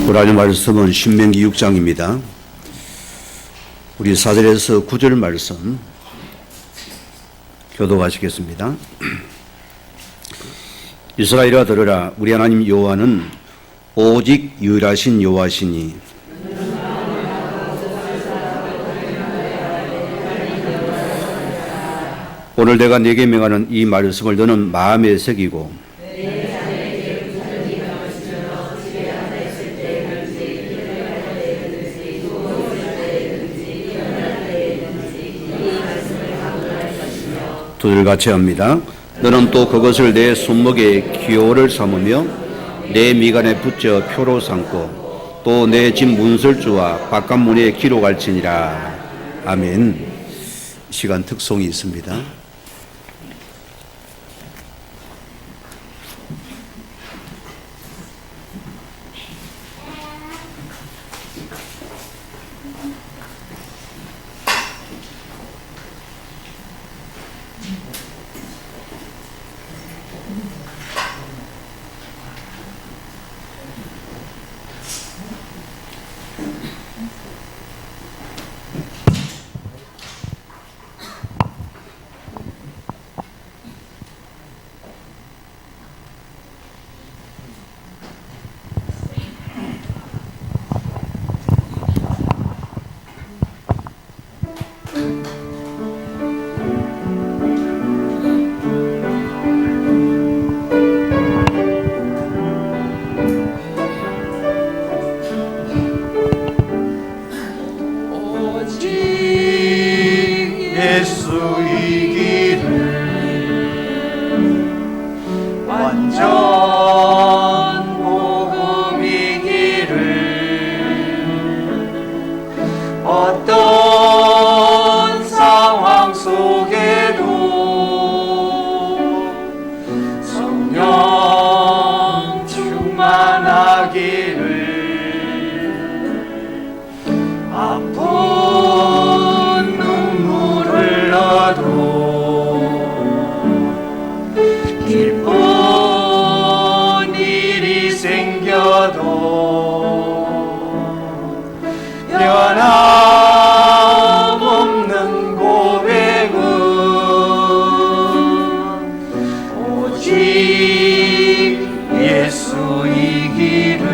오늘 말씀은 신명기 6장입니다. 우리 4절에서 9절 말씀 교독하시겠습니다. 이스라엘아 들으라. 우리 하나님 여호와는 오직 유일하신 여호와시니 오늘 내가 네게 명하는 이 말씀을 너는 마음에 새기고 두 절 같이 합니다. 너는 또 그것을 내 손목에 기호를 삼으며 내 미간에 붙여 표로 삼고 또 내 집 문설주와 바깥문에 기록할지니라. 아멘. 시간 특송이 있습니다. 변함없는 고백은 오직 예수이기를.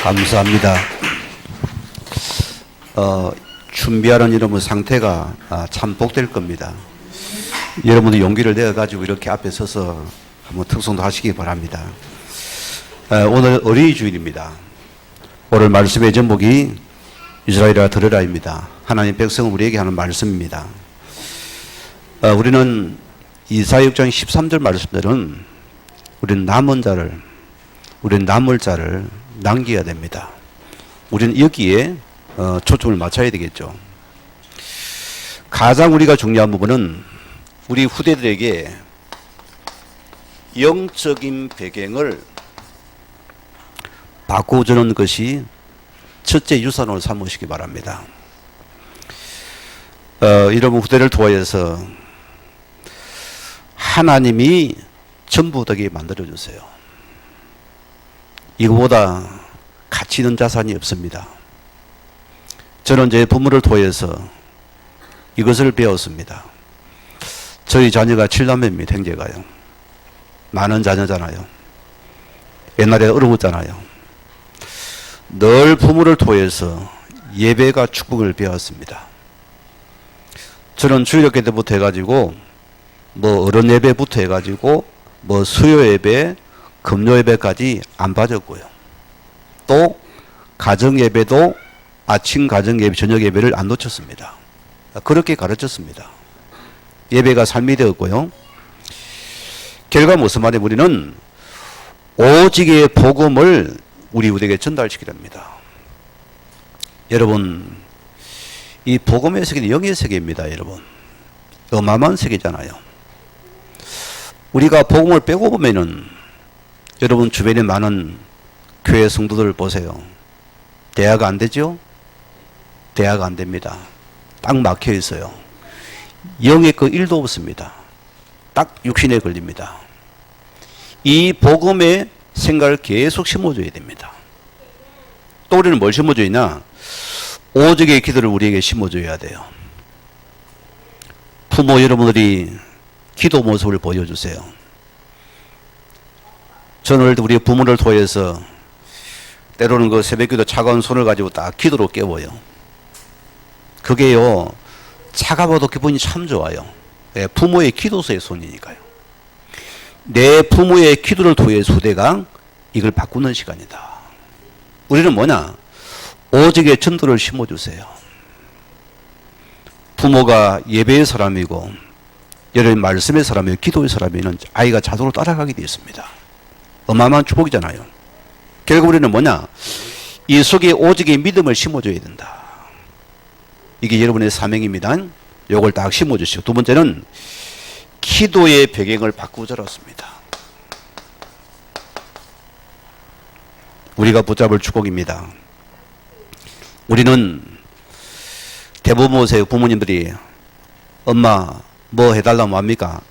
감사합니다. 준비하는 여러분 상태가 참 복될 겁니다. 여러분도 용기를 내어가지고 이렇게 앞에 서서 한번 특송도 하시기 바랍니다. 오늘 어린이 주일입니다. 오늘 말씀의 제목이 이스라엘아 들으라입니다. 하나님 백성은 우리에게 하는 말씀입니다. 우리는 이사야 6장 13절 말씀들은 우리는 남은 자를, 우리는 남을 자를 남겨야 됩니다. 우리는 여기에 초점을 맞춰야 되겠죠. 가장 우리가 중요한 부분은 우리 후대들에게 영적인 배경을 바꿔주는 것이 첫째 유산으로 삼으시기 바랍니다. 여러분 후대를 통하여서 하나님이 전부 되게 만들어주세요. 이거보다 가치 있는 자산이 없습니다. 저는 제 부모를 통해서 이것을 배웠습니다. 저희 자녀가 7남매입니다. 형제가요. 많은 자녀잖아요. 옛날에 어려웠잖아요. 늘 부모를 통해서 예배가 축복을 배웠습니다. 저는 주일학교 때부터 해가지고 뭐 어른 예배부터 해가지고 뭐 수요 예배, 금요 예배까지 안 빠졌고요. 또 가정 예배도 아침 가정 예배, 저녁 예배를 안 놓쳤습니다. 그렇게 가르쳤습니다. 예배가 삶이 되었고요. 결과 무슨 말이에요? 우리는 오직의 복음을 우리 우리에게 전달시키려 합니다. 여러분, 이 복음의 세계는 영의 세계입니다. 여러분, 어마어마한 세계잖아요. 우리가 복음을 빼고 보면은 여러분 주변에 많은 교회 성도들 보세요. 대화가 안 되죠? 대화가 안 됩니다. 딱 막혀 있어요. 영의 그 일도 없습니다. 딱 육신에 걸립니다. 이 복음의 생각을 계속 심어줘야 됩니다. 또 우리는 뭘 심어줘야 되냐? 오직의 기도를 우리에게 심어줘야 돼요. 부모 여러분들이 기도 모습을 보여주세요. 저는 우리 부모를 통해서 때로는 그 새벽기도 차가운 손을 가지고 딱 기도로 깨워요. 그게요, 차가워도 기분이 참 좋아요. 부모의 기도서의 손이니까요. 내 부모의 기도를 통해서 후대가 이걸 바꾸는 시간이다. 우리는 뭐냐? 오직의 전도를 심어주세요. 부모가 예배의 사람이고 여러분 말씀의 사람이고 기도의 사람이면 아이가 자동으로 따라가게 되어 있습니다. 어마어마한 축복이잖아요. 결국 우리는 뭐냐? 이 속에 오직의 믿음을 심어줘야 된다. 이게 여러분의 사명입니다. 요걸 딱 심어주시고, 두 번째는 기도의 배경을 바꾸자랐습니다. 우리가 붙잡을 축복입니다. 우리는 대부분 보세요. 부모님들이 엄마 뭐 해달라면 합니까?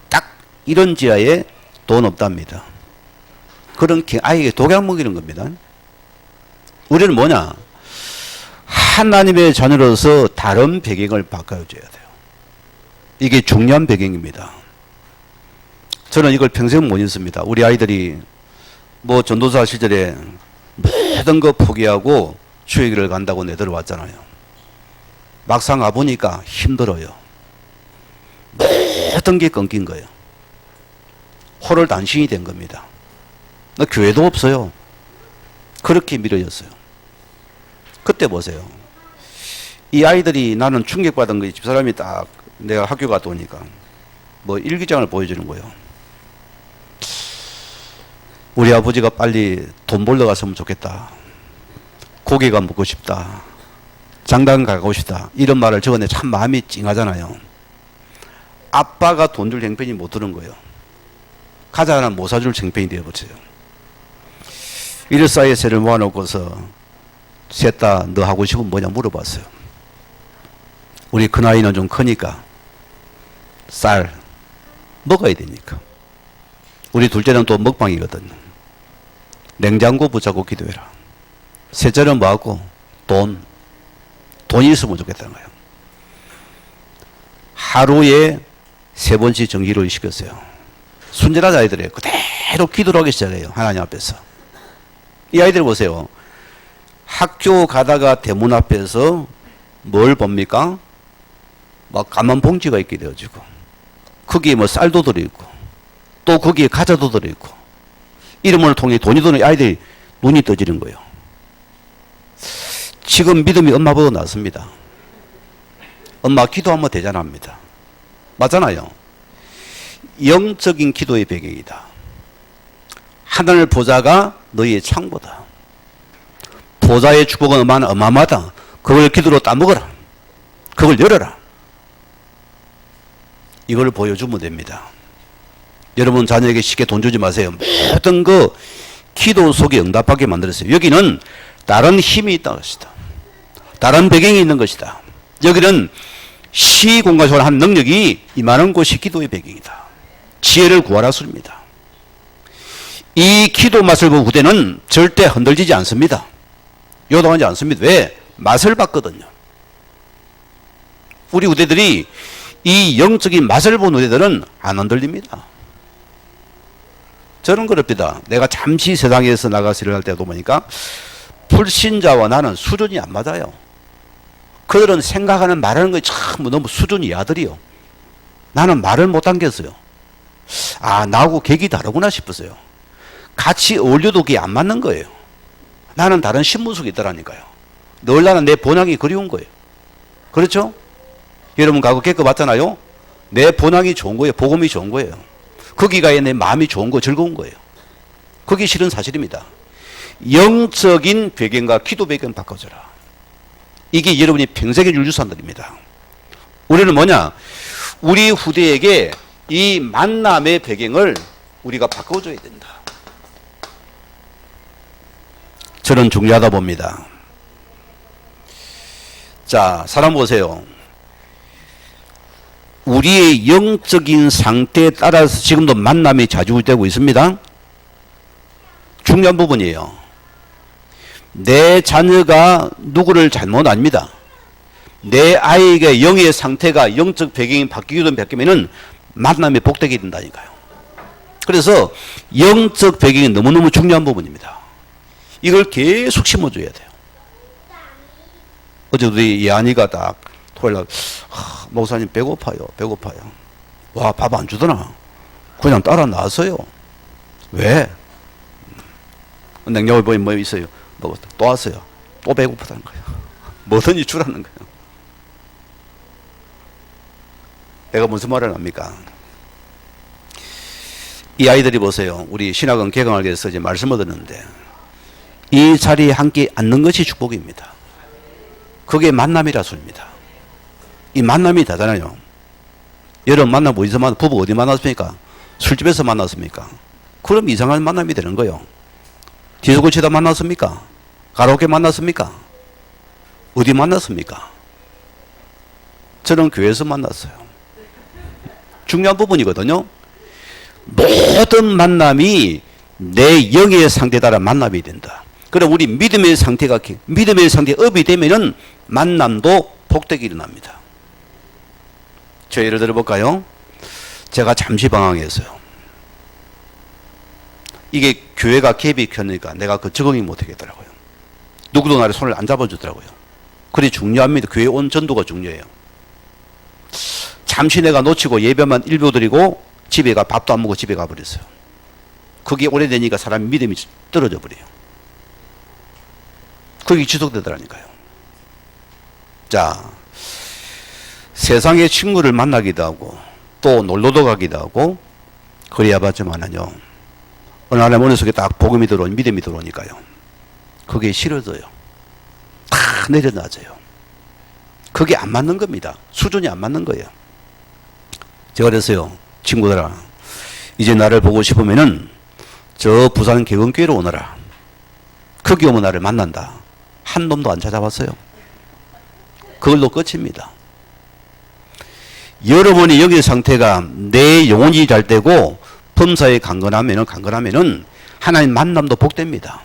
딱 이런 지하에 돈 없답니다. 그런 아이에게 독약 먹이는 겁니다. 우리는 뭐냐? 하나님의 자녀로서 다른 배경을 바꿔줘야 돼요. 이게 중요한 배경입니다. 저는 이걸 평생 못 잊습니다. 우리 아이들이 뭐 전도사 시절에 모든 거 포기하고 주의를 간다고 내들어왔잖아요. 막상 가보니까 힘들어요. 모든 게 끊긴 거예요. 호를 단신이 된 겁니다. 교회도 없어요. 그렇게 미뤄졌어요. 그때 보세요. 이 아이들이 나는 충격받은 거지. 집사람이 딱 내가 학교 갔다 오니까 뭐 일기장을 보여주는 거예요. 우리 아버지가 빨리 돈 벌러 갔으면 좋겠다. 고기가 먹고 싶다. 장당 가고 싶다. 이런 말을 적었는데 참 마음이 찡하잖아요. 아빠가 돈 줄 형편이 못 드는 거예요. 과자 하나 못 사줄 형편이 되어버려요. 일사의 세를 모아놓고서 셋 다 너 하고 싶은 뭐냐 물어봤어요. 우리 큰아이는 좀 크니까 쌀 먹어야 되니까. 우리 둘째는 또 먹방이거든요. 냉장고 붙잡고 기도해라. 셋째는 뭐하고? 돈이 있으면 좋겠다는 거예요. 하루에 3번씩 정기를 시켰어요. 순전한 아이들이에요. 그대로 기도를 하기 시작해요. 하나님 앞에서. 이 아이들 보세요. 학교 가다가 대문 앞에서 뭘 봅니까? 막 까만 봉지가 있게 되어지고 거기에 뭐 쌀도 들어있고 또 거기에 과자도 들어있고 이름을 통해 돈이 드는 아이들이 눈이 떠지는 거예요. 지금 믿음이 엄마보다 낫습니다. 엄마 기도하면 되잖아합니다. 맞잖아요. 영적인 기도의 배경이다. 하늘 보좌가 너희의 창고다. 보좌의 축복은 어마어마하다. 그걸 기도로 따먹어라. 그걸 열어라. 이걸 보여주면 됩니다. 여러분 자녀에게 쉽게 돈 주지 마세요. 모든 그 기도 속에 응답하게 만들었어요. 여기는 다른 힘이 있다 것이다. 다른 배경이 있는 것이다. 여기는 시공간적으로 한 능력이 임하는 곳이 기도의 배경이다. 지혜를 구하라 소리입니다. 이 기도 맛을 본 후대는 절대 흔들리지 않습니다. 요동하지 않습니다. 왜? 맛을 봤거든요. 우리 후대들이 이 영적인 맛을 본 후대들은 안 흔들립니다. 저는 그럽니다. 내가 잠시 세상에서 나가서 일을 할 때도 보니까 불신자와 나는 수준이 안 맞아요. 그들은 생각하는 말하는 것이 참 너무 수준이 야들이요. 나는 말을 못 당겼어요. 아, 나하고 객이 다르구나 싶었어요. 같이 어울려도 그게 안 맞는 거예요. 나는 다른 신분 속에 있더라니까요. 늘 나는 내 본향이 그리운 거예요. 그렇죠? 여러분 가고 객거 봤잖아요. 내 본향이 좋은 거예요. 복음이 좋은 거예요. 거기가 내 마음이 좋은 거 즐거운 거예요. 그게 실은 사실입니다. 영적인 배경과 기도 배경 바꿔줘라. 이게 여러분이 평생의 유산들입니다. 우리는 뭐냐? 우리 후대에게 이 만남의 배경을 우리가 바꿔줘야 된다. 저는 중요하다 봅니다. 자, 사람 보세요. 우리의 영적인 상태에 따라서 지금도 만남이 좌지우지되고 있습니다. 중요한 부분이에요. 내 자녀가 누구를 잘못 압니다. 내 아이의 영의 상태가 영적 배경이 바뀌기도 바뀌면은 만남이 복되게 된다니까요. 그래서 영적 배경이 너무너무 중요한 부분입니다. 이걸 계속 심어줘야 돼요. 어제 우리 예안이가 딱 토요일날 목사님 배고파요. 와, 밥 안 주더나. 그냥 따라 나왔어요. 왜? 냉장고에 보면 뭐 있어요. 먹었다. 또 왔어요. 또 배고프다는 거예요. 뭐든지 주라는 거예요. 내가 무슨 말을 합니까? 이 아이들이 보세요. 우리 신학원 개강하기 위해서 이제 말씀을 듣는데 이 자리에 함께 앉는 것이 축복입니다. 그게 만남이라 소리입니다. 이 만남이 되잖아요. 여러분 만남 어디서 만나? 부부 어디 만났습니까? 술집에서 만났습니까? 그럼 이상한 만남이 되는 거예요. 디스코 치다 만났습니까? 가라오케 만났습니까? 어디 만났습니까? 저는 교회에서 만났어요. 중요한 부분이거든요. 모든 만남이 내 영의 상태에 따라 만남이 된다. 그럼 우리 믿음의 상태가 업이 되면은 만남도 복되게 일어납니다. 저 예를 들어 볼까요? 제가 잠시 방황했어요. 이게 교회가 갭이 켜니까 내가 그 적응이 못하겠더라고요. 누구도 나를 손을 안 잡아주더라고요. 그게 중요합니다. 교회 온 전도가 중요해요. 잠시 내가 놓치고 예배만 일부 드리고 집에 가 밥도 안 먹고 집에 가버렸어요. 그게 오래되니까 사람 믿음이 떨어져 버려요. 그게 지속되더라니까요. 자, 세상의 친구를 만나기도 하고 또 놀러도 가기도 하고 그래야 봤지만은요, 어느 날 머릿속에 딱 복음이 들어오니 믿음이 들어오니까요, 그게 싫어져요. 다 내려놔져요. 그게 안 맞는 겁니다. 수준이 안 맞는 거예요. 제가 그랬어요. 친구들아, 이제 나를 보고 싶으면은 저 부산 개건교회로 오너라. 거기 오면 나를 만난다. 한 놈도 안 찾아봤어요. 그걸로 끝입니다. 여러분의 영의 상태가 내 영혼이 잘 되고 범사에 강건하면은 하나님 만남도 복됩니다.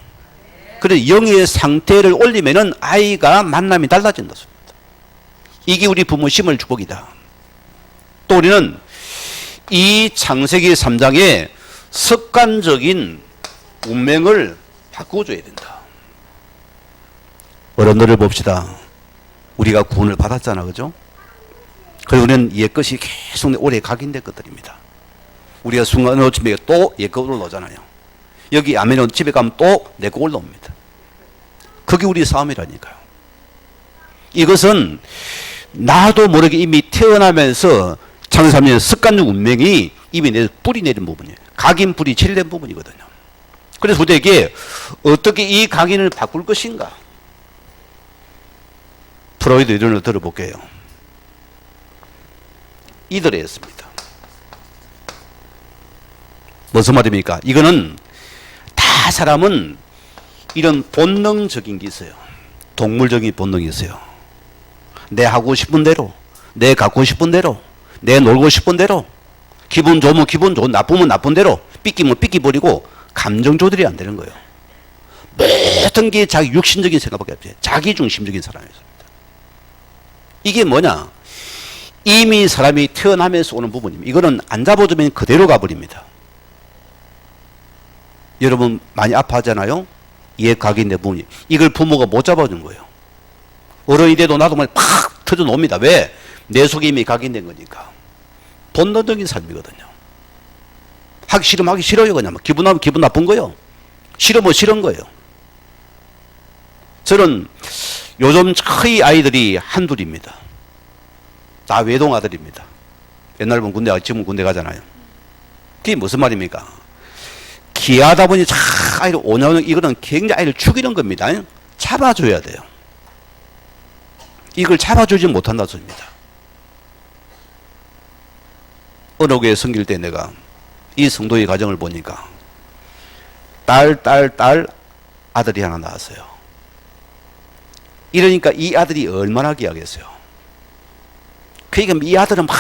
그래서 영의 상태를 올리면은 아이가 만남이 달라진다. 이게 우리 부모 심을 축복이다. 또 우리는 이 창세기 3장의 습관적인 운명을 바꿔줘야 된다. 어른들을 봅시다. 우리가 구원을 받았잖아, 그죠? 그리고 우리는 옛 것이 계속 오래 각인된 것들입니다. 우리가 순간 어느 집에 또 옛 것 올라오잖아요. 여기 아멘 집에 가면 또 내 거 올라옵니다. 그게 우리 싸움이라니까요. 이것은 나도 모르게 이미 태어나면서 창세삼년 습관적 운명이 이미 내 뿌리 내린 부분이에요. 각인 뿌리 칠된 부분이거든요. 그래서 우리에게 어떻게 이 각인을 바꿀 것인가? 프로이드 이론을 들어볼게요. 이들에 했습니다. 무슨 말입니까? 이거는 다 사람은 이런 본능적인 게 있어요. 동물적인 본능이 있어요. 내 하고 싶은 대로, 내 갖고 싶은 대로, 내 놀고 싶은 대로, 기분 좋으면 기분 좋은, 나쁘면 나쁜 대로, 삐끼면 삐끼 버리고 감정 조절이 안 되는 거예요. 모든 게 자기 육신적인 생각밖에 없어요. 자기 중심적인 사람이었습니다. 이게 뭐냐? 이미 사람이 태어나면서 오는 부분입니다. 이거는 안 잡아주면 그대로 가버립니다. 여러분 많이 아파하잖아요? 이해 각인된 부분이. 이걸 부모가 못 잡아준 거예요. 어른이 돼도 나도 팍 터져 놓습니다. 왜? 내 속에 이미 각인된 거니까. 본능적인 삶이거든요. 하기 싫으면 하기 싫어요. 그냥 기분 나면 기분 나쁜 거예요. 싫으면 싫은 거예요. 저는 요즘 저희 아이들이 한둘입니다. 다 외동 아들입니다. 옛날 보면 군대, 지금 군대 가잖아요. 그게 무슨 말입니까? 귀하다 보니 참 아이를 오냐오냐, 이거는 굉장히 아이를 죽이는 겁니다. 잡아줘야 돼요. 이걸 잡아주지 못한다 소리입니다. 어느 교회 섬길 때 내가 이 성도의 가정을 보니까 딸 아들이 하나 나왔어요. 이러니까 이 아들이 얼마나 귀하겠어요. 그러니까 이 아들은 막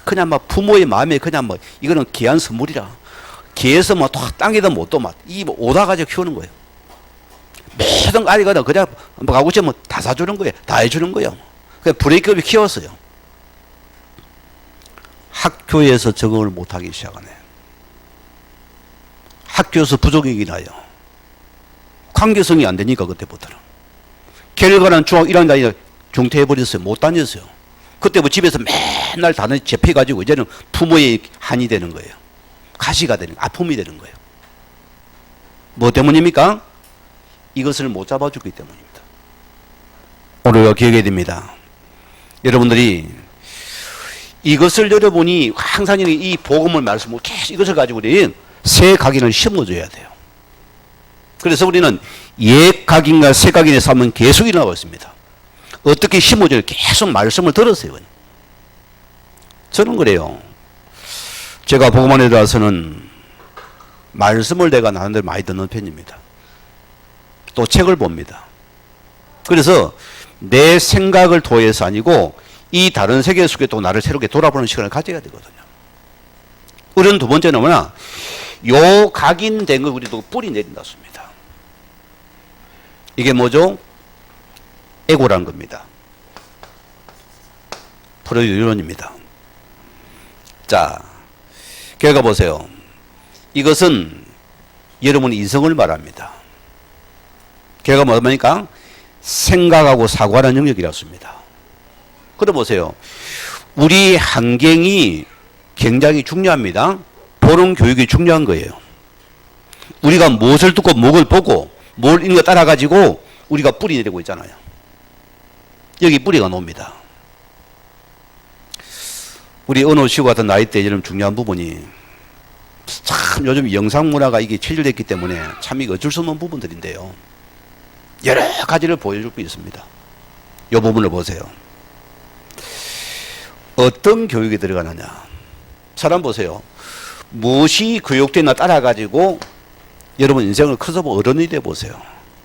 그냥 막 부모의 마음에 그냥 뭐 이거는 귀한 선물이라 귀해서 뭐 땅에다 못도 막 이 오다 가지고 키우는 거예요. 모든 아이가 그냥 뭐 가고 싶으면 다 사주는 거예요. 다 해주는 거예요. 그냥 브레이크를 키웠어요. 학교에서 적응을 못하기 시작하네. 학교에서 부족이 나요. 관계성이 안 되니까 그때부터는. 결과는 중학 1학년 다니다 중퇴해버렸어요. 못 다녔어요. 그때 뭐 집에서 맨날 다른 접해가지고 이제는 부모의 한이 되는 거예요. 가시가 되는, 아픔이 되는 거예요. 뭐 때문입니까? 이것을 못 잡아주기 때문입니다. 오늘 기억해야 됩니다. 여러분들이 이것을 여러분이 항상 이 복음을 말씀을 계속 이것을 가지고 우리 새 각인을 심어줘야 돼요. 그래서 우리는 옛 각인과 새 각인의 삶은 계속 일어나고 있습니다. 어떻게 심어줘요? 계속 말씀을 들었어요. 저는 그래요. 제가 복음 안에 들어와서는 말씀을 내가 나는 대로 많이 듣는 편입니다. 또 책을 봅니다. 그래서 내 생각을 토해서 아니고 이 다른 세계 속에 또 나를 새롭게 돌아보는 시간을 가져야 되거든요. 우리는 두 번째는 뭐냐? 요 각인된 걸 우리도 뿌리 내린다 습니다. 이게 뭐죠? 에고라는 겁니다. 프로이드 이론입니다. 자, 결과 보세요. 이것은 여러분의 이성을 말합니다. 결과 뭐입니까? 생각하고 사고하는 영역이라고 씁니다. 그래 보세요. 우리 환경이 굉장히 중요합니다. 보는 교육이 중요한 거예요. 우리가 무엇을 듣고 무엇을 보고 뭘 이런 거 따라가지고 우리가 뿌리 내리고 있잖아요. 여기 뿌리가 놉니다. 우리 언어시고 같은 나이 때 이런 중요한 부분이 참 요즘 영상문화가 이게 체질됐기 때문에 참 이거 어쩔 수 없는 부분들인데요. 여러 가지를 보여줄 수 있습니다. 이 부분을 보세요. 어떤 교육이 들어가느냐. 사람 보세요. 무엇이 교육되나 따라가지고 여러분 인생을 커서 어른이 돼 보세요.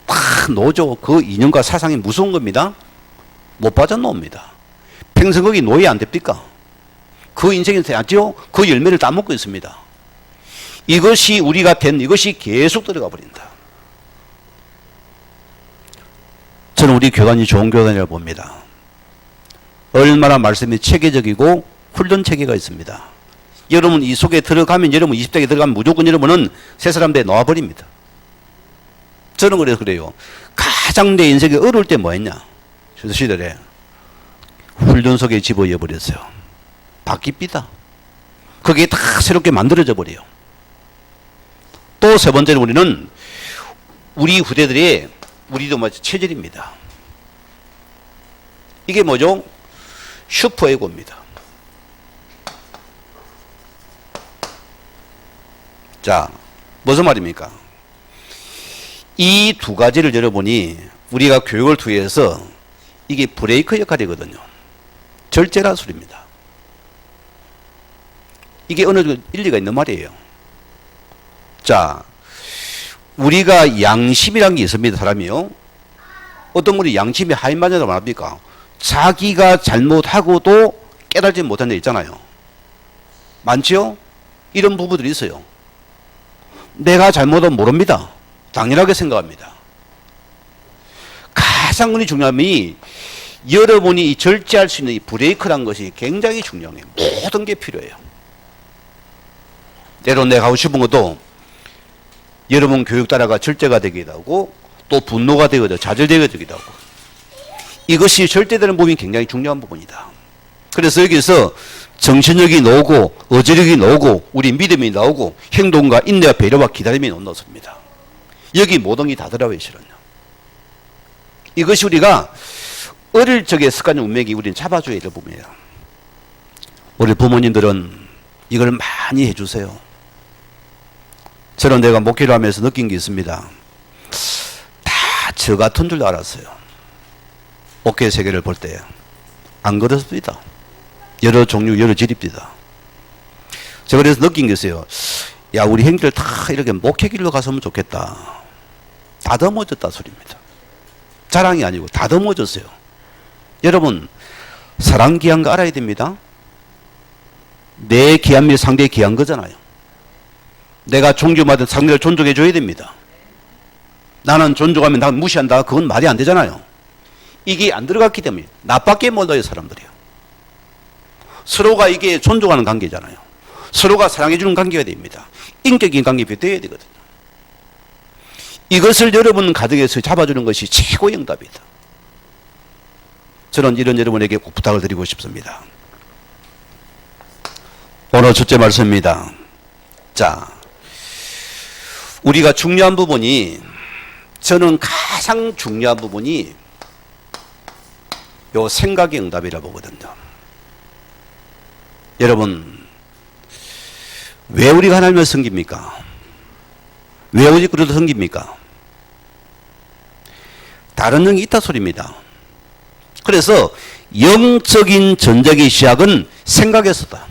다 노죠. 그 이념과 사상이 무서운 겁니다. 못 빠져나옵니다. 평생 거기 노예 안 됩니까? 그 인생에서 하죠. 그 열매를 따먹고 있습니다. 이것이 우리가 된 이것이 계속 들어가 버린다. 저는 우리 교단이 좋은 교단이라고 봅니다. 얼마나 말씀이 체계적이고 훈련 체계가 있습니다. 여러분 이 속에 들어가면 여러분 20대에 들어가면 무조건 여러분은 새 사람 돼 나와버립니다. 저는 그래서 그래요. 가장 내 인생에 어려울 때 뭐 했냐? 저 시절에 훈련소에 집어넣어 버렸어요. 바뀝니다. 그게 다 새롭게 만들어져 버려요. 또 세 번째는 우리는 우리 후대들이 우리도 마치 체질입니다. 이게 뭐죠? 슈퍼에고입니다. 자, 무슨 말입니까? 이 두 가지를 여러분이 우리가 교육을 통해서 이게 브레이크 역할이거든요. 절제란 소리입니다. 이게 어느 정도 일리가 있는 말이에요. 자, 우리가 양심이라는 게 있습니다. 사람이요. 어떤 분이 양심이 하인마녀라고 말합니까? 자기가 잘못하고도 깨달지 못한 데 있잖아요. 많지요? 이런 부부들이 있어요. 내가 잘못하면 모릅니다. 당연하게 생각합니다. 가장 중요한 게 여러분이 절제할 수 있는 이 브레이크란 것이 굉장히 중요해요. 모든 게 필요해요. 때로 내가 하고 싶은 것도 여러분 교육 따라가 절제가 되기도 하고 또 분노가 되기도 하고 좌절되기도 하고 이것이 절제되는 부분이 굉장히 중요한 부분이다. 그래서 여기서 정신력이 나오고 어지력이 나오고 우리 믿음이 나오고 행동과 인내와 배려와 기다림이 나옵니다. 여기 모든 게 다 들어가요. 실은요. 이것이 우리가 어릴 적의 습관적 운명이 우리는 잡아줘야 될 부분이에요. 우리 부모님들은 이걸 많이 해주세요. 저는 내가 목회를 하면서 느낀 게 있습니다. 다 저 같은 줄 알았어요. 목회 세계를 볼 때. 안 그렇습니다. 여러 종류, 여러 질입니다. 제가 그래서 느낀 게 있어요. 야, 우리 형들 다 이렇게 목회길로 갔으면 좋겠다. 다듬어졌다 소리입니다. 자랑이 아니고 다듬어졌어요. 여러분, 사랑 귀한 거 알아야 됩니다. 내 귀함이 상대의 귀한 거잖아요. 내가 존경받은 상대를 존중해 줘야 됩니다. 나는 존중하면 나 무시한다. 그건 말이 안 되잖아요. 이게 안 들어갔기 때문에 나밖에 몰라요, 사람들이요. 서로가 이게 존중하는 관계잖아요. 서로가 사랑해 주는 관계가 됩니다. 인격적인 관계가 되어야 되거든요. 이것을 여러분 가정에서 잡아주는 것이 최고의 응답이다. 저는 이런 여러분에게 꼭 부탁을 드리고 싶습니다. 오늘 첫째 말씀입니다. 자, 우리가 중요한 부분이 저는 가장 중요한 부분이 요 생각의 응답이라고 보거든요. 여러분, 왜 우리가 하나님을 섬깁니까? 왜 오직 그를 섬깁니까? 다른 영이 있다 소리입니다. 그래서 영적인 전쟁의 시작은 생각에서다.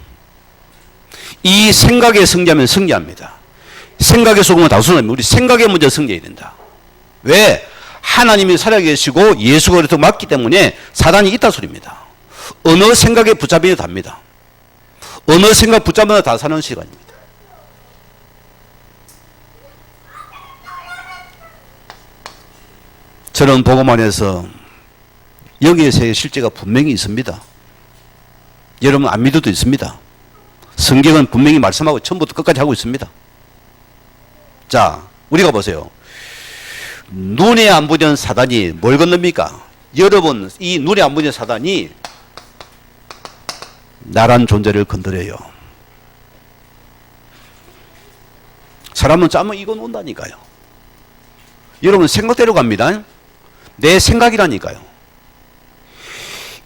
이 생각에 승리하면 승리합니다. 생각에 속으면 다수는 우리 생각에 먼저 승리해야 된다. 왜? 하나님이 살아계시고 예수가 그래서 맞기 때문에 사단이 있다 소리입니다. 어느 생각에 붙잡히면 답니다. 어느 생각 붙잡으면 다 사는 시간입니다. 저는 복음 안에서 영의 세계 실제가 분명히 있습니다. 여러분 안 믿어도 있습니다. 성경은 분명히 말씀하고 처음부터 끝까지 하고 있습니다. 자, 우리가 보세요. 눈에 안 보이는 사단이 뭘 건넙니까? 여러분, 이 눈에 안 보이는 사단이 나란 존재를 건드려요. 사람은 짜면 이거 논다니까요. 여러분 생각대로 갑니다. 내 생각이라니까요.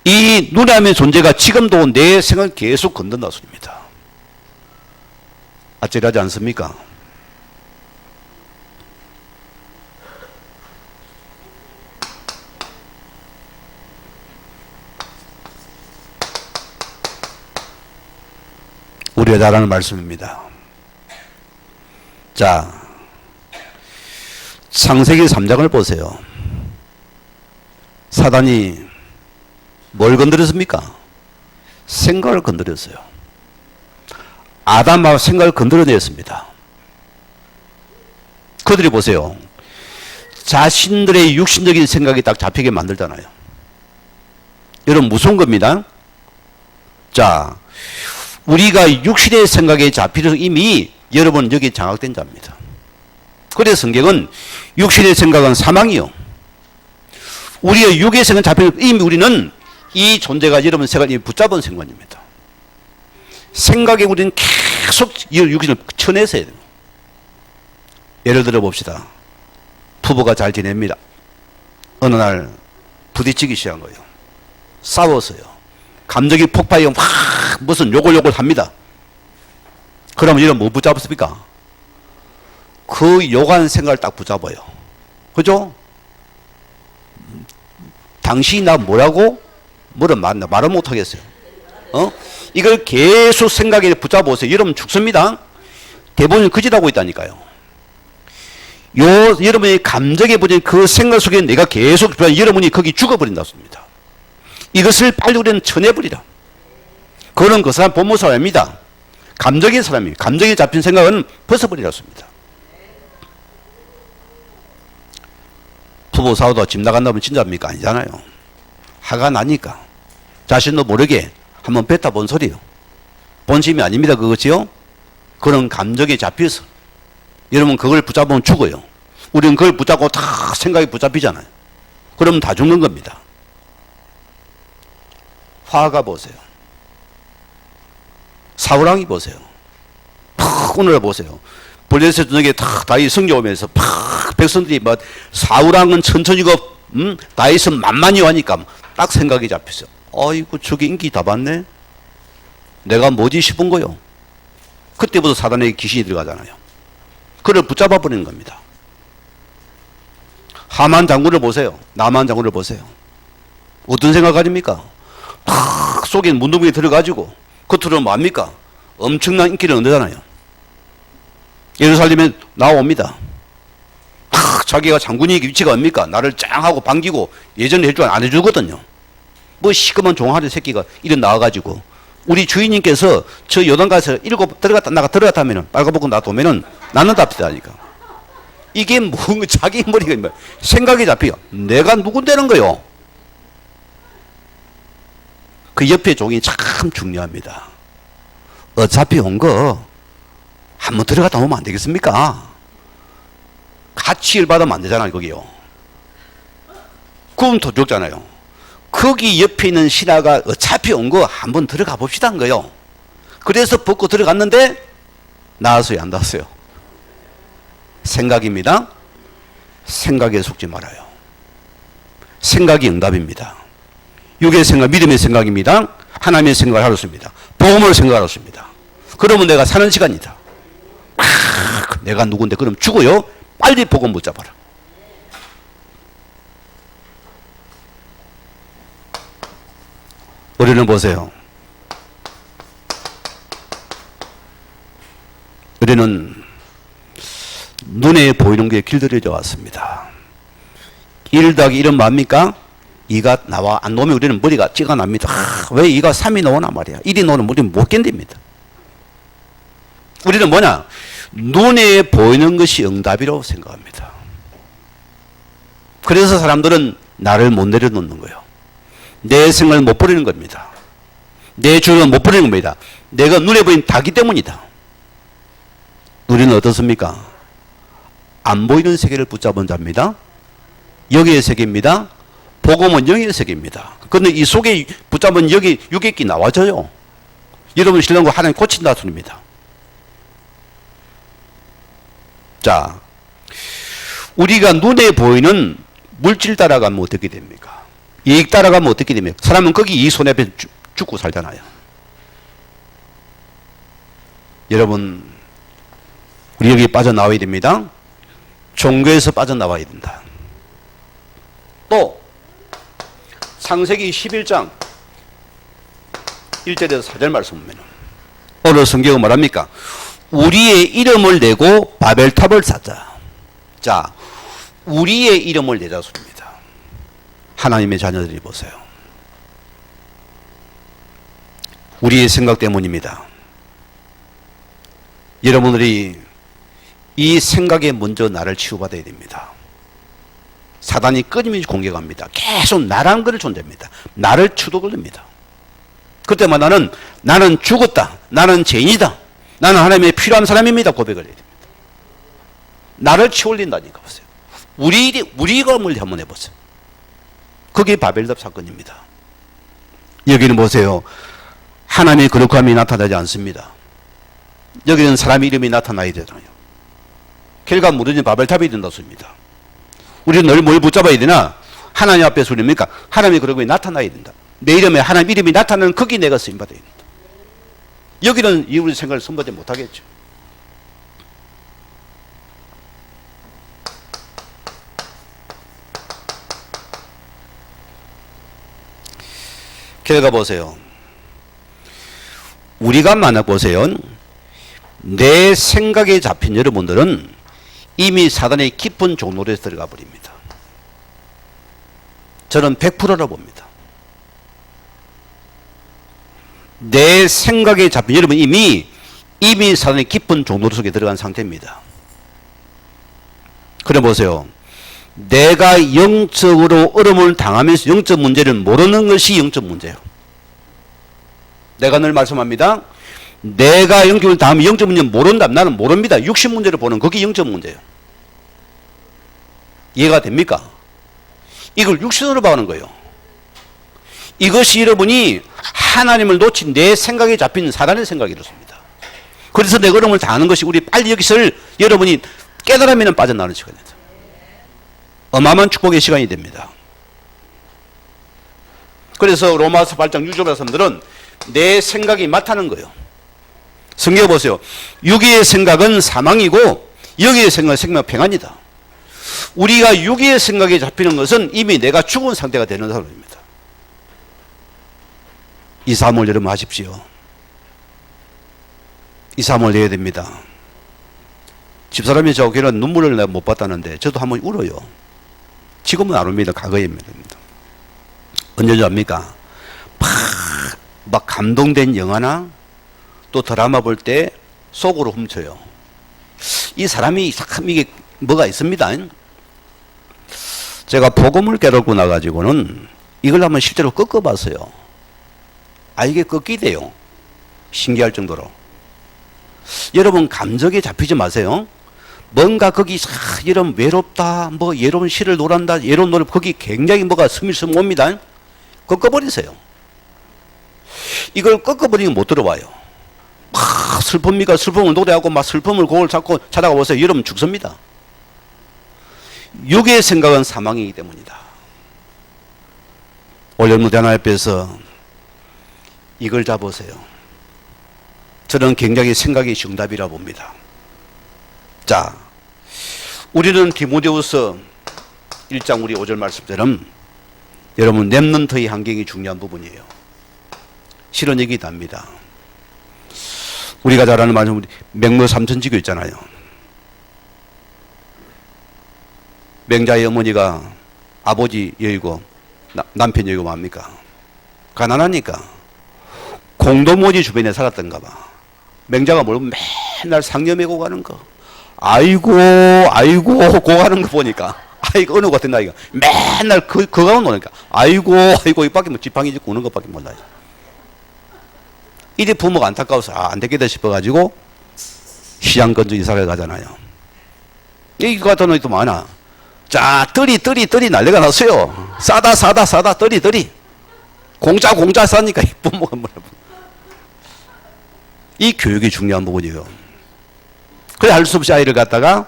이 눈에 안 보이는 존재가 지금도 내 생각을 계속 건든다 소리입니다. 아찔하지 않습니까? 우리가 잘하는 말씀입니다. 자, 창세기 3장을 보세요. 사단이 뭘 건드렸습니까? 생각을 건드렸어요. 아담하고 생각을 건드려냈습니다. 그들이 보세요. 자신들의 육신적인 생각이 딱 잡히게 만들잖아요. 여러분 무서운 겁니다. 자, 우리가 육신의 생각에 잡히려서 이미 여러분 여기 장악된 자입니다. 그래서 성경은 육신의 생각은 사망이요. 우리의 육의 생각은 잡히는, 이미 우리는 이 존재가 여러분 생각을 이미 붙잡은 생각입니다. 생각에 우리는 계속 이 육신을 쳐내서 해야 돼요. 예를 들어 봅시다. 부부가 잘 지냅니다. 어느 날 부딪히기 시작한 거예요. 싸웠어요. 감정이 폭발이 막 무슨 요걸 합니다. 그러면 이런 뭐 붙잡습니까? 그 요구하는 생각을 딱 붙잡아요. 그죠? 당신이 나 뭐라고? 말을 못하겠어요. 이걸 계속 생각에 붙잡아보세요. 여러분 죽습니다. 대부분 거짓하고 있다니까요. 여러분의 감정에 붙인 그 생각 속에 내가 계속 여러분이 거기 죽어버린다 습니다. 이것을 빨리 우리는 쳐내버리라. 그거는 그 사람 본모 사람입니다. 감정의 사람입니다. 감정에 잡힌 생각은 벗어버리라 습니다. 부부 싸우다가 집 나간다면 진짜입니까? 아니잖아요. 화가 나니까 자신도 모르게 한번 뱉어본 소리요. 본심이 아닙니다. 그것이요. 그런 감정에 잡혀서 여러분 그걸 붙잡으면 죽어요. 우리는 그걸 붙잡고 다 생각이 붙잡히잖아요. 그러면 다 죽는 겁니다. 화가 보세요. 사우랑이 보세요. 오늘 보세요. 블레셋 저녁에 다윗 성교 오면서 백성들이 사우랑은 천천히고 다윗은 만만히 하니까 딱 생각이 잡혔어. 아이고 저게 인기 다 받네. 내가 뭐지 싶은 거요. 그때부터 사단에게 귀신이 들어가잖아요. 그를 붙잡아 버리는 겁니다. 하만 장군을 보세요. 나만 장군을 보세요. 어떤 생각 가집니까? 속에 문둥이에 들어가지고 겉으로는 뭐합니까? 엄청난 인기를 얻잖아요. 예루살렘에 나옵니다. 자기가 장군이 위치가 뭡니까? 나를 짱 하고 반기고 예전에 해줄 안 해주거든요. 뭐 시커먼 종아리 새끼가 이런 나와가지고 우리 주인님께서 저 요단가에서 7 들어갔다 들어갔다 하면은 빨가벗고 놔두면은 낳는답시다니까. 이게 뭐 자기 머리가 뭐 생각이 잡혀요. 내가 누군데는 거요. 그 옆에 종이 참 중요합니다. 어차피 온 거 한번 들어갔다 오면 안 되겠습니까? 같이 일 받으면 안 되잖아요, 거기요. 그럼 더 죽잖아요. 거기 옆에 있는 신하가 어차피 온 거 한번 들어가 봅시다 한 거요. 그래서 벗고 들어갔는데 나왔어요, 안 나왔어요? 생각입니다. 생각에 속지 말아요. 생각이 응답입니다. 육의 생각, 믿음의 생각입니다. 하나님의 생각을 하러 씁니다. 복음을 생각하러 씁니다. 그러면 내가 사는 시간이다. 내가 누군데 그럼 죽어요. 빨리 복음 붙잡아라. 우리는 보세요. 우리는 눈에 보이는 게 길들여져 왔습니다. 1 더하기 1은 뭡니까? 2가 나와 안 놓으면 우리는 머리가 찌가 납니다. 왜 2가 3이 나오나 말이야. 1이 나오면 우리는 못 견딥니다. 우리는 뭐냐? 눈에 보이는 것이 응답이라고 생각합니다. 그래서 사람들은 나를 못 내려놓는 거예요. 내 생각을 못 버리는 겁니다. 내 주를 못 버리는 겁니다. 내가 눈에 보이는 닭이 때문이다. 우리는 어떻습니까? 안 보이는 세계를 붙잡은 자입니다. 영의 세계입니다. 복음은 영의 세계입니다. 그런데 이 속에 붙잡은 여기 유객기 나와져요. 여러분 신랑과 하나님 고친다 소리입니다. 자, 우리가 눈에 보이는 물질 따라가면 어떻게 됩니까? 이익 따라가면 어떻게 됩니까? 사람은 거기 이 손에 앞에 죽고 살잖아요. 여러분, 우리 여기 빠져나와야 됩니다. 종교에서 빠져나와야 된다. 또 창세기 11장 1절에서 4절 말씀 보면 오늘 성경은 말합니까? 우리의 이름을 내고 바벨탑을 쌓자. 자, 우리의 이름을 내자 소리입니다. 하나님의 자녀들이 보세요. 우리의 생각 때문입니다. 여러분들이 이 생각에 먼저 나를 치유받아야 됩니다. 사단이 끊임없이 공격합니다. 계속 나라는 것을 존재합니다. 나를 추독을 합니다. 그때마다 나는 죽었다. 나는 죄인이다. 나는 하나님의 필요한 사람입니다. 고백을 해야 됩니다. 나를 치올린다니까 보세요. 우리가 멀리 한번 해보세요. 그게 바벨탑 사건입니다. 여기는 보세요. 하나님의 거룩함이 나타나지 않습니다. 여기는 사람 이름이 나타나야 되잖아요. 결과 무너진 바벨탑이 된다 씁니다. 우리는 늘 뭘 붙잡아야 되나? 하나님 앞에서 우리니까 하나님의 거룩함이 나타나야 된다. 내 이름에 하나님 이름이 나타나는 거기 내가 쓰임받아야 된다. 여기는 우리 생각을 선보지 못하겠죠. 결과 보세요. 우리가 만약 보세요. 내 생각에 잡힌 여러분들은 이미 사단의 깊은 종로에 들어가 버립니다. 저는 100%라 봅니다. 내 생각에 잡힌 여러분 이미 사단의 깊은 종로 속에 들어간 상태입니다. 그래 보세요. 내가 영적으로 어려움을 당하면서 영적 문제를 모르는 것이 영적 문제예요. 내가 늘 말씀합니다. 내가 영적을 당하면 영적 문제는 모른다. 나는 모릅니다. 육신 문제를 보는 그게 영적 문제예요. 이해가 됩니까? 이걸 육신으로 봐는 거예요. 이것이 여러분이 하나님을 놓친 내 생각에 잡힌 사단의 생각이 이렇습니다. 그래서 내 어려움을 당하는 것이 우리 빨리 여기서 여러분이 깨달으면 빠져나오는 시간이다. 어마어마한 축복의 시간이 됩니다. 그래서 로마서 8장 6절 말씀들은 내 생각이 맞다는 거예요. 성경 보세요. 육의의 생각은 사망이고 영의의 생각은 생명 평안이다. 우리가 육의의 생각에 잡히는 것은 이미 내가 죽은 상태가 되는 사람입니다. 이 사람을 여러분 하십시오. 이 사람을 내야 됩니다. 집사람이 저기는 눈물을 내가 못 봤다는데 저도 한번 울어요. 지금은 안 옵니다. 과거입니다. 언제 압니까? 막 감동된 영화나 또 드라마 볼 때 속으로 훔쳐요. 이 사람이 참 이게 뭐가 있습니다. 제가 복음을 깨닫고 나가지고는 이걸 한번 실제로 꺾어봤어요. 이게 꺾이대요. 신기할 정도로. 여러분 감정에 잡히지 마세요. 뭔가 거기 이런 외롭다, 뭐 외로운 시를 노란다, 외로운 노래 거기 굉장히 뭐가 스밀스밀합니다. 꺾어버리세요. 이걸 꺾어버리면 못 들어와요. 막 슬픕니까? 슬픔을 노래하고 막 슬픔을 곡을 찾고 찾아가 보세요. 여러분 죽습니다. 육의 생각은 사망이기 때문이다. 오늘 무대 하나 앞에서 이걸 잡으세요. 저는 굉장히 생각이 정답이라 봅니다. 자, 우리는 디모데후서 1장 우리 5절 말씀처럼 여러분 렘넌트의 환경이 중요한 부분이에요. 실은 얘기 답니다. 우리가 잘 아는 말씀 맹모 삼천지교 있잖아요. 맹자의 어머니가 아버지 여의고 남편 여의고 뭡니까? 가난하니까 공도모지 주변에 살았던가 봐. 맹자가 모르고 맨날 상녀 메고 가는 거. 아이고 고가는 거 보니까 어느 것 같은 나이가 맨날 그 가만 노니까 아이고 이밖에 뭐 지팡이 짚고 우는 것밖에 몰라요. 이제 부모가 안타까워서 안 되겠다 싶어가지고 시장 건조 이사를 가잖아요. 이 같은 놈이 또 많아. 자, 떨이 난리가 났어요. 싸다 떨이 공짜 싸니까 이 부모가 뭐라. 이 교육이 중요한 부분이에요. 그래 할 수 없이 아이를 갖다가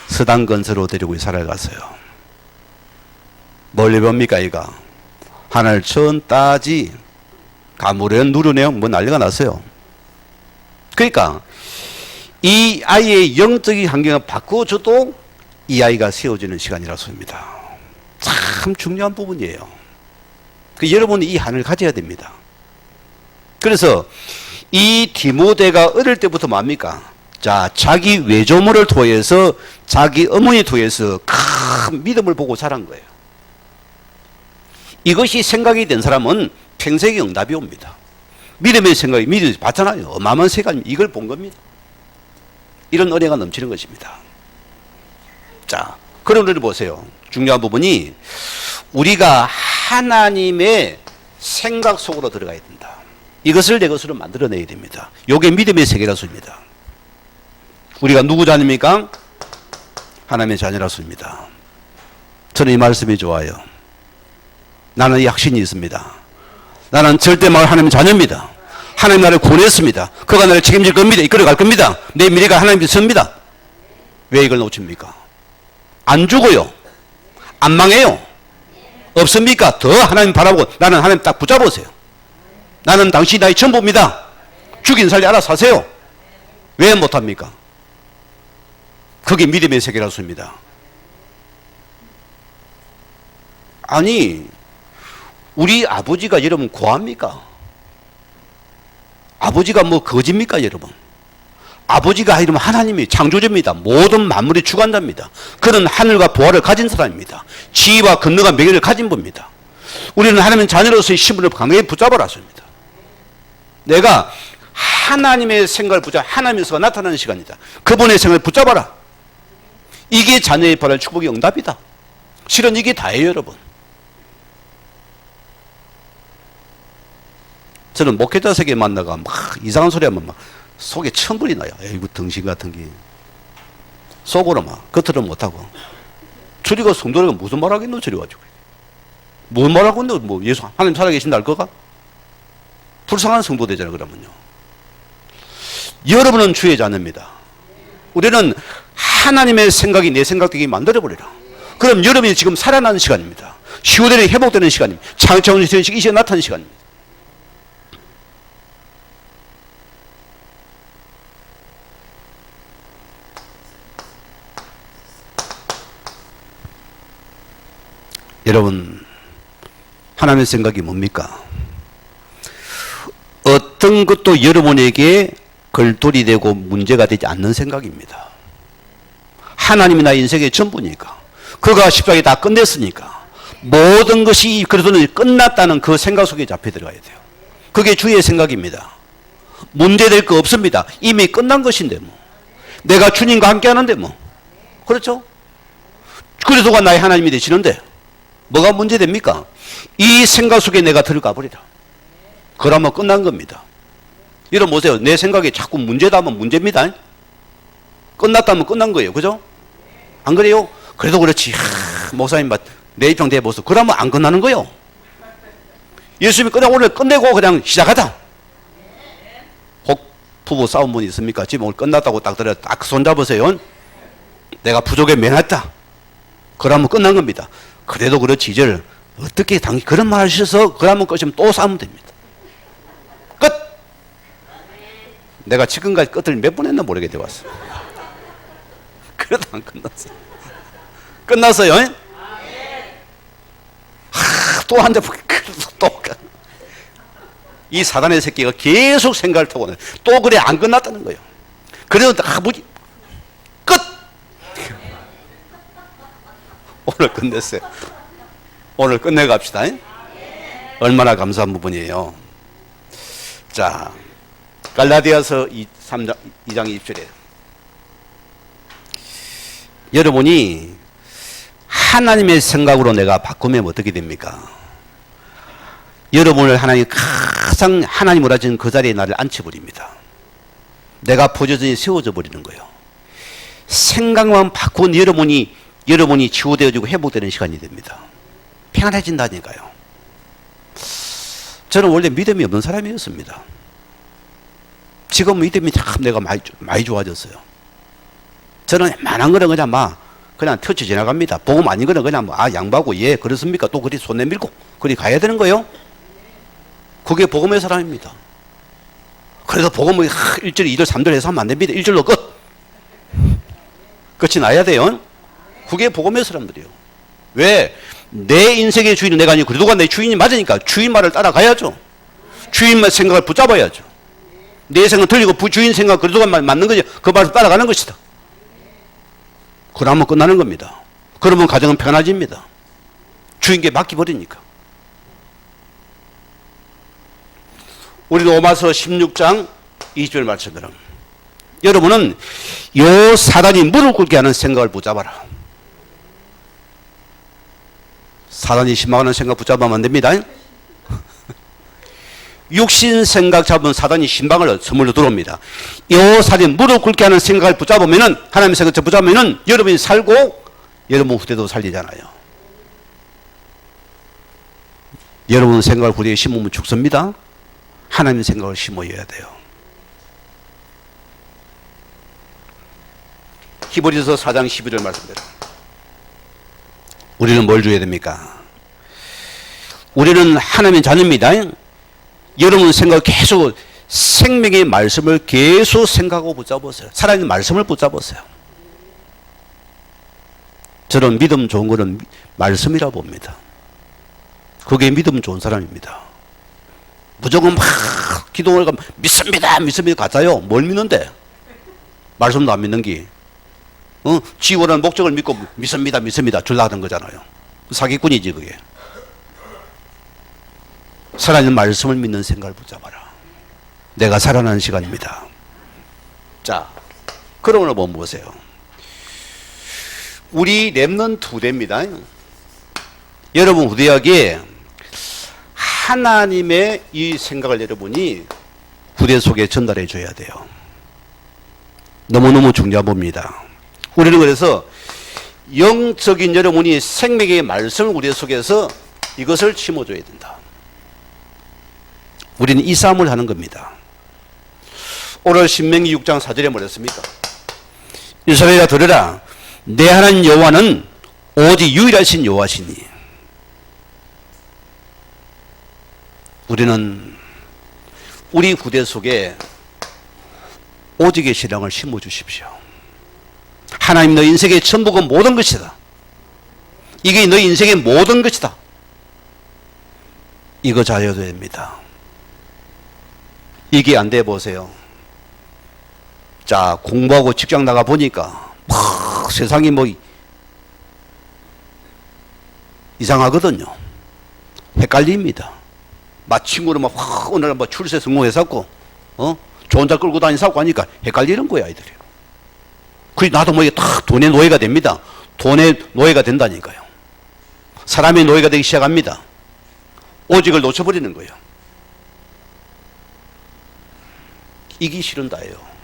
서당건설로 데리고 이사를 갔어요. 뭘 배웁니까 이가? 하늘 천 따지 가물은 누르네요. 뭐 난리가 났어요. 그러니까 이 아이의 영적인 환경을 바꿔줘도 이 아이가 세워지는 시간이라서입니다. 참 중요한 부분이에요. 여러분이 이 한을 가져야 됩니다. 그래서 이 디모데가 어릴 때부터 뭡니까? 자, 자기 외조모를 통해서 자기 어머니 통해서 큰 믿음을 보고 자란 거예요. 이것이 생각이 된 사람은 평생의 응답이 옵니다. 믿음의 생각이 믿음이 봤잖아요. 어마어마한 생각이 이걸 본 겁니다. 이런 은혜가 넘치는 것입니다. 자, 그런 의를 보세요. 중요한 부분이 우리가 하나님의 생각 속으로 들어가야 된다. 이것을 내 것으로 만들어내야 됩니다. 이게 믿음의 세계라서입니다. 우리가 누구 자녀입니까? 하나님의 자녀라서입니다. 저는 이 말씀이 좋아요. 나는 이 확신이 있습니다. 나는 절대 말 하나님의 자녀입니다. 하나님 나를 구원했습니다. 그가 나를 책임질 겁니다. 이끌어갈 겁니다. 내 미래가 하나님께 섭니다. 왜 이걸 놓칩니까? 안 죽어요. 안 망해요. 없습니까? 더 하나님 바라보고 나는 하나님 딱 붙잡으세요. 나는 당신이 나의 전부입니다. 죽인 살리 알아서 하세요. 왜 못합니까? 그게 믿음의 세계라서입니다. 아니, 우리 아버지가 여러분 고합니까? 아버지가 뭐 거짓입니까 여러분? 아버지가 이러면 하나님이 창조주입니다. 모든 만물의 주관자입니다. 그는 하늘과 보화를 가진 사람입니다. 지혜와 권능과 명예를 가진 분입니다. 우리는 하나님의 자녀로서의 신분을 강하게 붙잡아라 했습니다. 내가 하나님의 생각을 붙잡아 하나님에서 나타나는 시간이다. 그분의 생각을 붙잡아라. 이게 자녀의 바랄 축복의 응답이다. 실은 이게 다예요 여러분. 저는 목회자 세계 만나가 막 이상한 소리 하면 막 속에 천불이 나요. 에이구 등신 같은 게. 속으로 막 겉으로 못하고. 저리가 성도가 무슨 말 하겠노 저리 가지고. 뭔 말 하고 있노. 뭐 예수 하나님 살아계신다 할 거가? 불쌍한 성도 되잖아 그러면요. 여러분은 주의 자녀입니다. 우리는 하나님의 생각이 내 생각되게 만들어버리라. 그럼 여러분이 지금 살아나는 시간입니다. 시오델이 회복되는 시간입니다. 창조의 이 시간에 나타나는 시간입니다. 여러분, 하나님의 생각이 뭡니까? 어떤 것도 여러분에게 걸돌이 되고 문제가 되지 않는 생각입니다. 하나님이 나의 인생의 전부니까. 그가 십자가에 다 끝냈으니까. 모든 것이 그래도 끝났다는 그 생각 속에 잡혀 들어가야 돼요. 그게 주의 생각입니다. 문제될 거 없습니다. 이미 끝난 것인데 뭐. 내가 주님과 함께 하는데 뭐. 그렇죠? 그래서가 나의 하나님이 되시는데 뭐가 문제됩니까? 이 생각 속에 내가 들어가 버리라. 그러면 끝난 겁니다. 여러분 보세요. 내 생각에 자꾸 문제다 하면 문제입니다. 끝났다면 끝난 거예요. 그죠? 안 그래요? 그래도 그렇지. 목사님 내 입장 대보소. 그러면 안 끝나는 거예요. 예수님이 그냥 오늘 끝내고 그냥 시작하자. 혹 부부 싸운 분 있습니까? 지금 오늘 끝났다고 딱 들어 딱 손잡으세요. 내가 부족에 면했다. 그러면 끝난 겁니다. 그래도 그렇지 이제 어떻게 당신 그런 말 하셔서 그러면 끝이면 또 싸우면 됩니다. 끝! 내가 지금까지 끝을 몇 번 했나 모르게 돼 왔어. 그래도 안 끝났어. 끝났어요? 또 한 대, 또. 이 사단의 새끼가 계속 생각을 타고 또 그래 안 끝났다는 거예요. 그래도 뭐지? 끝! 오늘 끝냈어요. 오늘 끝내갑시다. 얼마나 감사한 부분이에요. 자, 갈라디아서 2장 20절에 여러분이 하나님의 생각으로 내가 바꾸면 어떻게 됩니까? 여러분을 하나님이 가장 하나님으로 하신 그 자리에 나를 앉혀버립니다. 내가 포지션이 세워져 버리는 거예요. 생각만 바꾼 여러분이 치유되어지고 회복되는 시간이 됩니다. 평안해진다니까요. 저는 원래 믿음이 없는 사람이었습니다. 지금 믿음이 참 내가 많이 좋아졌어요. 저는 웬만한 거는 그냥 터치 지나갑니다. 복음 아닌 거는 그냥 양보하고 예 그렇습니까? 또 그리 손 내밀고 그리 가야 되는 거예요. 그게 복음의 사람입니다. 그래서 복음을 1절, 2절, 3절 해서 하면 안 됩니다. 1절로 끝. 끝이 나야 돼요. 그게 복음의 사람들이에요. 왜? 내 인생의 주인은 내가 아니고 그래도가 내 주인이 맞으니까 주인 말을 따라가야죠. 주인의 생각을 붙잡아야죠. 내 생각 틀리고 주인 생각 그래도가 맞는 거지. 그 말을 따라가는 것이다. 그러면 끝나는 겁니다. 그러면 가정은 편안해집니다. 주인께 맡겨버리니까. 우리 로마서 16장 20절 말씀대로 여러분은 요 사단이 무릎 꿇게 하는 생각을 붙잡아라. 사단이 신망하는 생각 붙잡으면 안 됩니다. 육신 생각 잡으면 사단이 신방을 선물로 들어옵니다. 요 사단이 무릎 꿇게 하는 생각을 붙잡으면은 하나님의 생각을 붙잡으면은 여러분이 살고 여러분 후대도 살리잖아요. 여러분 생각을 후대에 심으면 죽습니다. 하나님 생각을 심어야 돼요. 히브리서 4장 12절 말씀대로 우리는 뭘 줘야 됩니까? 우리는 하나님의 자녀입니다. 여러분 생각 계속 생명의 말씀을 계속 생각하고 붙잡으세요. 살아있는 말씀을 붙잡으세요. 저는 믿음 좋은 거는 말씀이라 봅니다. 그게 믿음 좋은 사람입니다. 무조건 막 기도를 하면 믿습니다 가짜요. 뭘 믿는데? 말씀도 안 믿는 게 지원하는 목적을 믿고 믿습니다 주려고 하는 거잖아요. 사기꾼이지 그게. 살아있는 말씀을 믿는 생각을 붙잡아라. 내가 살아나는 시간입니다. 자, 그러므로 보세요. 우리 렘넌트 후대입니다. 여러분 후대에게 하나님의 이 생각을 여러분이 후대 속에 전달해 줘야 돼요. 너무너무 중요한 겁니다. 우리는 그래서 영적인 여러분이 생명의 말씀을 우리 속에서 이것을 심어줘야 된다. 우리는 이 싸움을 하는 겁니다. 오늘 신명기 6장 4절에 뭐랬습니까? 이스라엘아 들으라. 내 하나님 여호와는 오직 유일하신 여호와시니. 우리는 우리 후대 속에 오직의 신앙을 심어주십시오. 하나님 너 인생의 전부가 모든 것이다. 이게 너 인생의 모든 것이다. 이거 잘해야 됩니다. 이게 안 돼 보세요. 자, 공부하고 직장 나가 보니까 막 세상이 뭐 이상하거든요. 헷갈립니다. 막 친구를 막 오늘 뭐 출세 성공해서고 좋은 차 끌고 다니사고 하니까 헷갈리는 거야 아이들이. 그래서 나도 뭐 이게 딱 돈의 노예가 됩니다. 돈의 노예가 된다니까요. 사람의 노예가 되기 시작합니다. 오직을 놓쳐버리는 거예요. 이기 싫은다예요.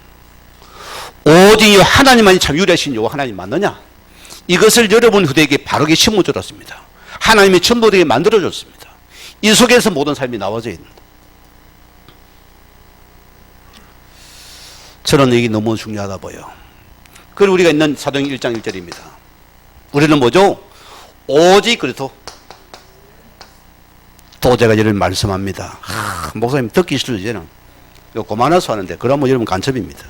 오직 하나님만이 참 유일하신 여호와 하나님 맞느냐? 이것을 여러분 후대에게 바르게 심어줬습니다. 하나님이 전부 되게 만들어줬습니다. 이 속에서 모든 삶이 나와져야 된다. 저는 이게 너무 중요하다 보여. 그리고 우리가 있는 사도행 1장 1절입니다. 우리는 뭐죠? 오직 그래도 또 제가 여러분 말씀합니다. 목사님 듣기 싫어요 이제는. 이거 고만해서 하는데 그러면 여러분 간첩입니다.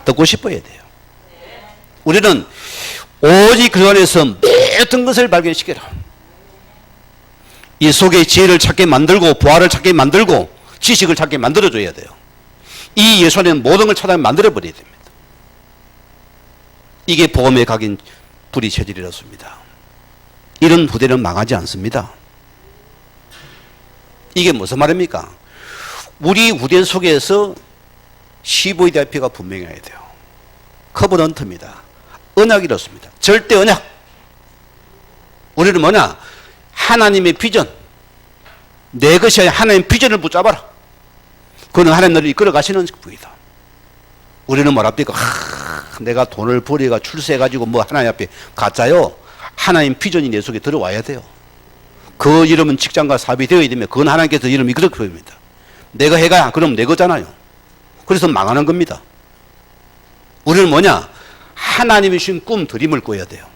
듣고 싶어야 돼요. 우리는 오직 그 안에서 모든 것을 발견시켜라. 이 속에 지혜를 찾게 만들고 부활을 찾게 만들고 지식을 찾게 만들어줘야 돼요. 이 예수 안에는 모든 걸 찾아 만들어버려야 됩니다. 이게 복음의 각인 불이 체질이었습니다. 이런 부대는 망하지 않습니다. 이게 무슨 말입니까? 우리 후대 속에서 CVIP가 분명해야 돼요. 커버넌트입니다. 언약이렇습니다. 절대 언약. 우리는 뭐냐? 하나님의 비전. 내 것이 아니라 하나님의 비전을 붙잡아라. 그는 하나님 너를 이끌어 가시는 분이다. 우리는 뭐랍니까? 내가 돈을 벌이가 출세해가지고 뭐 하나님 앞에 가짜요. 하나님 비전이 내 속에 들어와야 돼요. 그 이름은 직장과 사업이 되어야 되면 그건 하나님께서 이름이 그렇게 보입니다. 내가 해가 그럼 내 거잖아요. 그래서 망하는 겁니다. 우리는 뭐냐? 하나님이 주신 꿈 드림을 꿔야 돼요.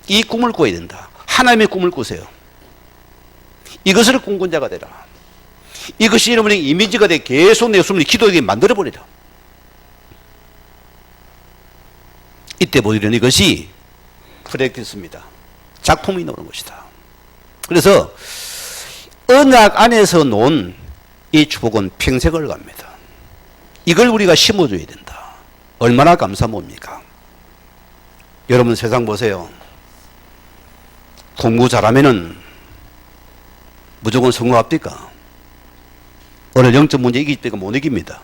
이 꿈을 꿔야 된다. 하나님의 꿈을 꾸세요. 이것을 꿈꾼 자가 되라. 이것이 여러분의 이미지가 돼 계속 내 숨을 기도하게 만들어버리라. 이때 보이는 이것이 프랙티스입니다. 작품이 나오는 것이다. 그래서 언약 안에서 놓은 이 축복은 평생을 갑니다. 이걸 우리가 심어줘야 된다. 얼마나 감사합니까? 여러분 세상 보세요. 공부 잘하면은 무조건 성공합니까? 오늘 영적 문제 이길 때가 못 이깁니다.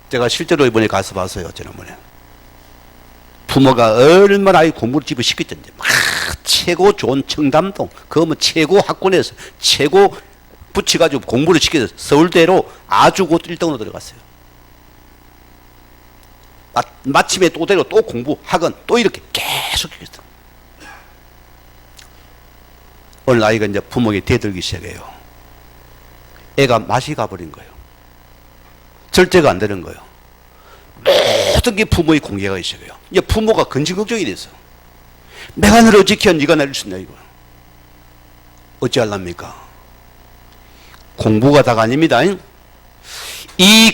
제가 실제로 이번에 가서 봤어요. 지난번에. 부모가 얼마나 아이 공부를 집에 시켰던지 막 최고 좋은 청담동 그 뭐 최고 학군에서 최고 붙여가지고 공부를 시켜서 서울대로 아주 곧 1등으로 들어갔어요. 마침에 또 대로 또 공부 학원 또 이렇게 계속 했어요. 어느 아이가 이제 부모에게 대들기 시작해요. 애가 맛이 가버린 거예요. 절제가 안 되는 거예요. 모든 게 부모의 공개가 시작해요. 이제 부모가 근심걱정이 됐어. 내가 너를 지켜 네가 나를 준다 이거. 어찌할랍니까? 공부가 다가 아닙니다.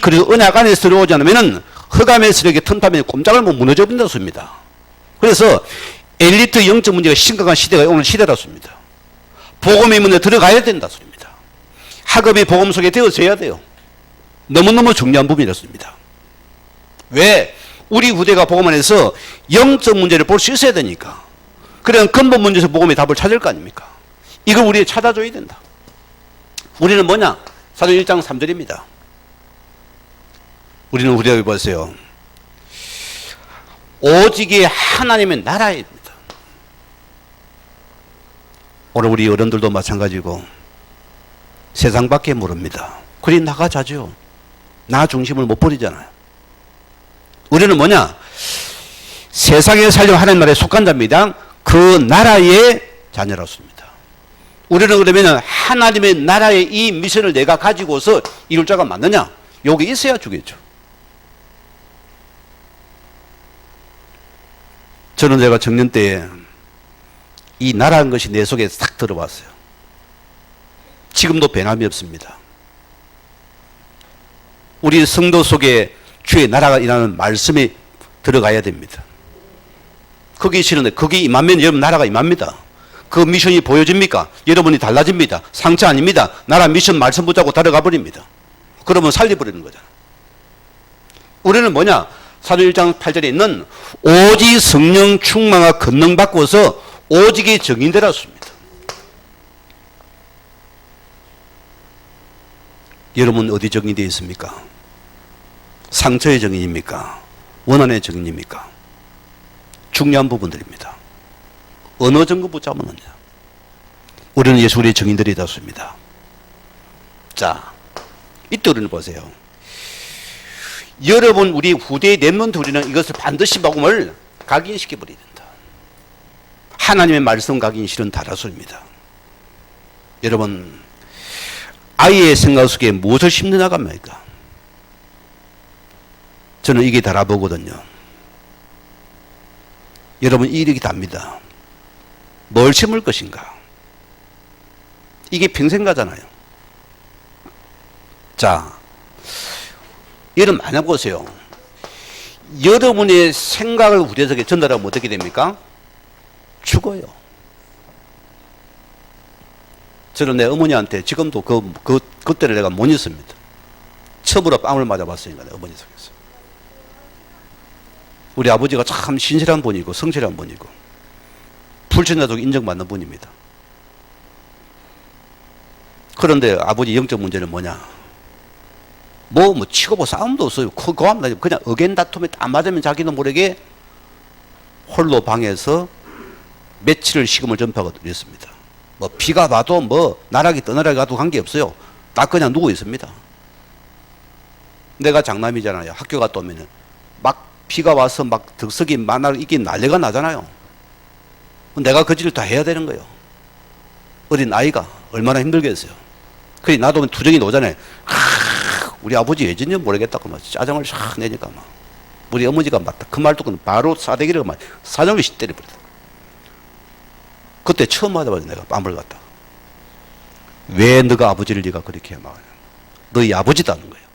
그리고 은약 안에 들어오지 않으면 흑암의 세력에 틈타면 꼼짝을 못 무너져 버린다 습니다. 그래서 엘리트 영적 문제가 심각한 시대가 오늘 시대라습니다. 복음의 문에 들어가야 된다 소리입니다. 학업이 복음 속에 되어져야 돼요. 너무너무 중요한 부분이었습니다. 왜? 우리 후대가 복음 안에서 영적 문제를 볼 수 있어야 되니까. 그런 근본 문제에서 복음의 답을 찾을 거 아닙니까? 이걸 우리가 찾아줘야 된다. 우리는 뭐냐? 사도행 1장 3절입니다. 우리는 후대에 보세요. 오직이 하나님의 나라입니다. 오늘 우리 어른들도 마찬가지고 세상 밖에 모릅니다. 그리 나가자죠. 나 중심을 못 버리잖아요. 우리는 뭐냐? 세상에 살려 하나님 나라에 속한 자입니다. 그 나라의 자녀라습니다. 우리는 그러면 하나님의 나라의 이 미션을 내가 가지고서 이룰 자가 맞느냐? 여기 있어야 주겠죠. 저는 제가 청년 때에 이 나라는 것이 내 속에 싹 들어왔어요. 지금도 변함이 없습니다. 우리 성도 속에 주의 나라가 일하는 말씀이 들어가야 됩니다. 거기 싫은데 거기 임하면 여러분 나라가 임합니다. 그 미션이 보여집니까? 여러분이 달라집니다. 상처 아닙니다. 나라 미션 말씀 붙잡고 따라가 버립니다. 그러면 살려버리는 거잖아. 우리는 뭐냐? 사도 1장 8절에 있는 오직 성령 충만과 권능 받고서 오직이 정인되었습니다. 여러분 어디 정인되어 있습니까? 상처의 정인입니까? 원한의 정인입니까? 중요한 부분들입니다. 어느 정도 붙잡느냐? 우리는 예수 그리스도의 정인들이 되었습니다. 자, 이때 우리는 보세요. 여러분 우리 후대의 렘넌트 우리는 이것을 반드시 복음을 각인시켜버려야 된다. 하나님의 말씀 각인실은 다라소입니다. 여러분 아이의 생각 속에 무엇을 심느냐가 말입니까? 저는 이게 달아보거든요. 여러분 이렇게 답니다. 뭘 심을 것인가? 이게 평생 가잖아요. 자, 여러분 만약 보세요. 여러분의 생각을 후대석에 전달하면 어떻게 됩니까? 죽어요. 저는 내 어머니한테 지금도 그때를 내가 못 잊습니다. 첩으로 빵을 맞아봤으니까 내 어머니 속에서. 우리 아버지가 참 신실한 분이고 성실한 분이고 불신자도 인정받는 분입니다. 그런데 아버지 영적 문제는 뭐냐? 뭐 치고 뭐 싸움도 없어요. 그냥 의견 다툼에 안 맞으면 자기도 모르게 홀로 방에서 며칠을 식음을 전파하고 그랬습니다. 뭐 비가 와도 뭐 나락이 떠나락이 가도 관계없어요. 딱 그냥 누워 있습니다. 내가 장남이잖아요. 학교 갔다 오면은 막 비가 와서 막 득석이 만날 이게 난리가 나잖아요. 내가 그 짓을 다 해야 되는 거예요. 어린 아이가 얼마나 힘들겠어요. 그래 나도 투정이 오잖아요. 우리 아버지 예전에 모르겠다고 막 짜증을 샥 내니까 막 우리 어머니가 맞다 그 말 듣고는 바로 사대기를 막 사정을 때려버렸다. 그때 처음 맞아봐서 내가 뺨을 갔다. 왜 너가 아버지를 네가 그렇게 해? 막 너희 아버지다는 거예요.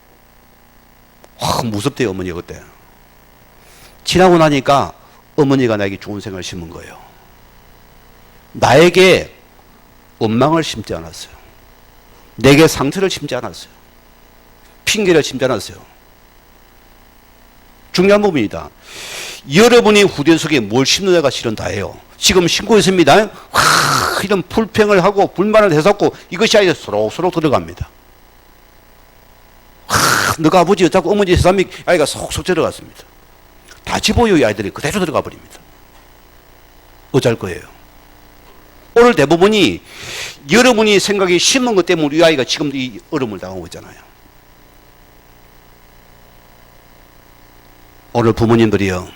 와 무섭대요 어머니가 그때. 지나고 나니까 어머니가 나에게 좋은 생각을 심은 거예요. 나에게 원망을 심지 않았어요. 내게 상처를 심지 않았어요. 핑계를 심지 않았어요. 중요한 부분이다. 여러분이 후대 속에 뭘 심느냐가 실은 다예요. 지금 심고 있습니다. 이런 불평을 하고 불만을 해석고 이것이 아이들 소록소록 들어갑니다. 너가 아버지 어쩌고 어머니 세상이 아이가 속속 들어갔습니다. 다 집어요 이 아이들이 그대로 들어가 버립니다. 어쩔 거예요. 오늘 대부분이 여러분이 생각이 심은 것 때문에 이 아이가 지금 이 어려움을 당하고 있잖아요. 오늘 부모님들이요.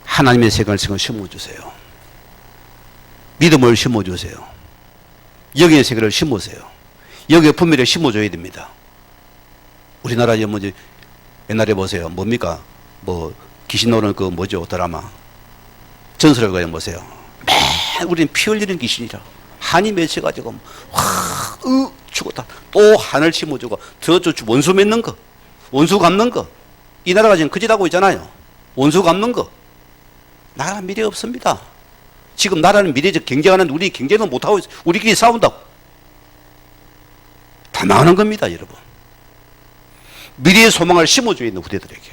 하나님의 생각을 심어주세요. 믿음을 심어주세요. 영의 세계를 심으세요. 영의 분별을 심어줘야 됩니다. 우리나라 옛날에 보세요. 뭡니까? 뭐 귀신 나오는 그 뭐죠? 드라마. 전설을 그냥 보세요. 맨 우리는 피 흘리는 귀신이라. 한이 맺혀가지고 죽었다. 또 한을 심어주고 저쪽 원수 맺는 거. 원수 갚는 거. 이 나라가 지금 그짓하고 있잖아요. 원수 갚는 거. 나라 미래 없습니다. 지금 나라는 미래적 경쟁하는데 우리 경쟁은 못하고 있어요. 우리끼리 싸운다고. 다 망하는 겁니다, 여러분. 미래의 소망을 심어줘야 있는 후대들에게.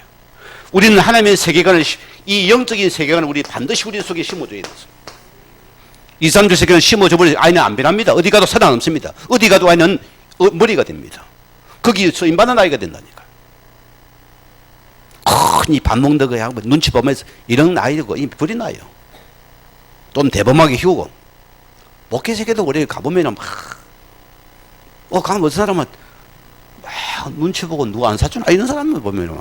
우리는 하나님의 세계관을, 이 영적인 세계관을 우리 반드시 우리 속에 심어줘야 있습니다. 2, 3주 세계는 심어줘버리면 아이는 안 변합니다. 어디 가도 살아남습니다. 어디 가도 아이는 머리가 됩니다. 거기서 인받는 아이가 된다니까. 이 밥 먹는 거 하고 눈치 보면서 이런 아이고 불이 나요. 좀 대범하게 키우고 목회 세계도 우리 가보면은 가면 어떤 사람은 막 눈치 보고 누구 안 사주나 이런 사람을 보면은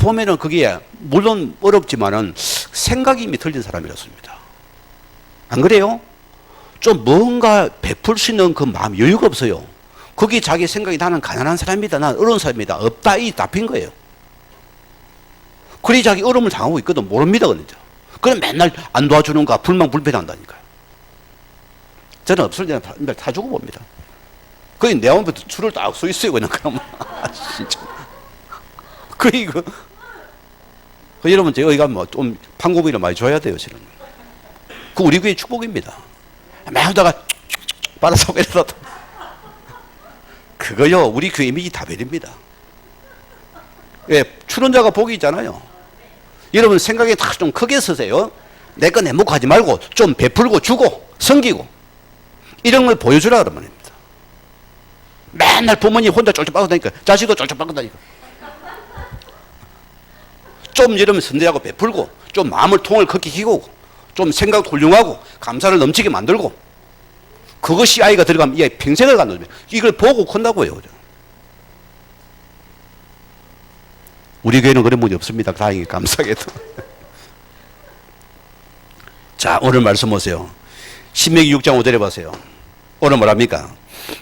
보면은 그게 물론 어렵지만은 생각이 이미 틀린 사람이었습니다. 안 그래요? 좀 뭔가 베풀 수 있는 그 마음 여유가 없어요. 거기 자기 생각이 나는 가난한 사람이다. 나는 어려운 사람이다. 없다. 이 답인 거예요. 그리 자기 어려움을 당하고 있거든. 모릅니다. 그럼 맨날 안 도와주는가 불만불패한다니까요. 저는 없을 때는 맨날 다 주고 봅니다. 거의 내 앞에 줄을 딱 서 있어요. 그냥 그러면 진짜. 그 여러분 저희가 뭐 좀 판고비를 많이 줘야 돼요. 지금. 그 우리 교회 축복입니다. 매우다가 빨아서 이러다 그거요, 우리 교회 이미지 다 베립니다. 예, 출연자가 복이 있잖아요. 여러분 생각에 다 좀 크게 쓰세요. 내 거 내목하지 말고 좀 베풀고 주고 섬기고 이런 걸 보여주라 그런 말입니다. 맨날 부모님 혼자 쫄쫄 빨고 다니까 자식도 쫄쫄 빨고 다니까. 좀 여러분 선대하고 베풀고 좀 마음을 통을 크게 키우고 좀 생각 훌륭하고 감사를 넘치게 만들고 그것이 아이가 들어가면 이 아이 평생을 가는 겁니다. 이걸 보고 큰다고요. 우리 교회는 그런 분이 없습니다. 다행히 감사하게도. 자, 오늘 말씀 보세요. 신명기 6장 5절에 보세요. 오늘 뭐랍니까?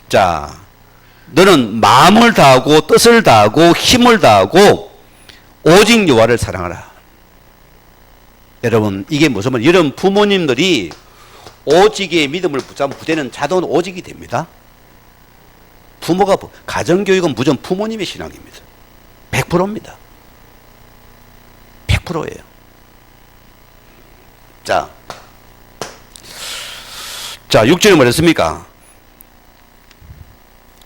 자, 너는 마음을 다하고 뜻을 다하고 힘을 다하고 오직 여호와를 사랑하라. 여러분 이게 무슨 말이에요? 여러분 부모님들이 오직의 믿음을 붙잡은 후대는 자동 오직이 됩니다. 부모가 가정교육은 무조건 부모님의 신앙입니다. 100%입니다. 100%예요. 자 6절에 뭐랬습니까?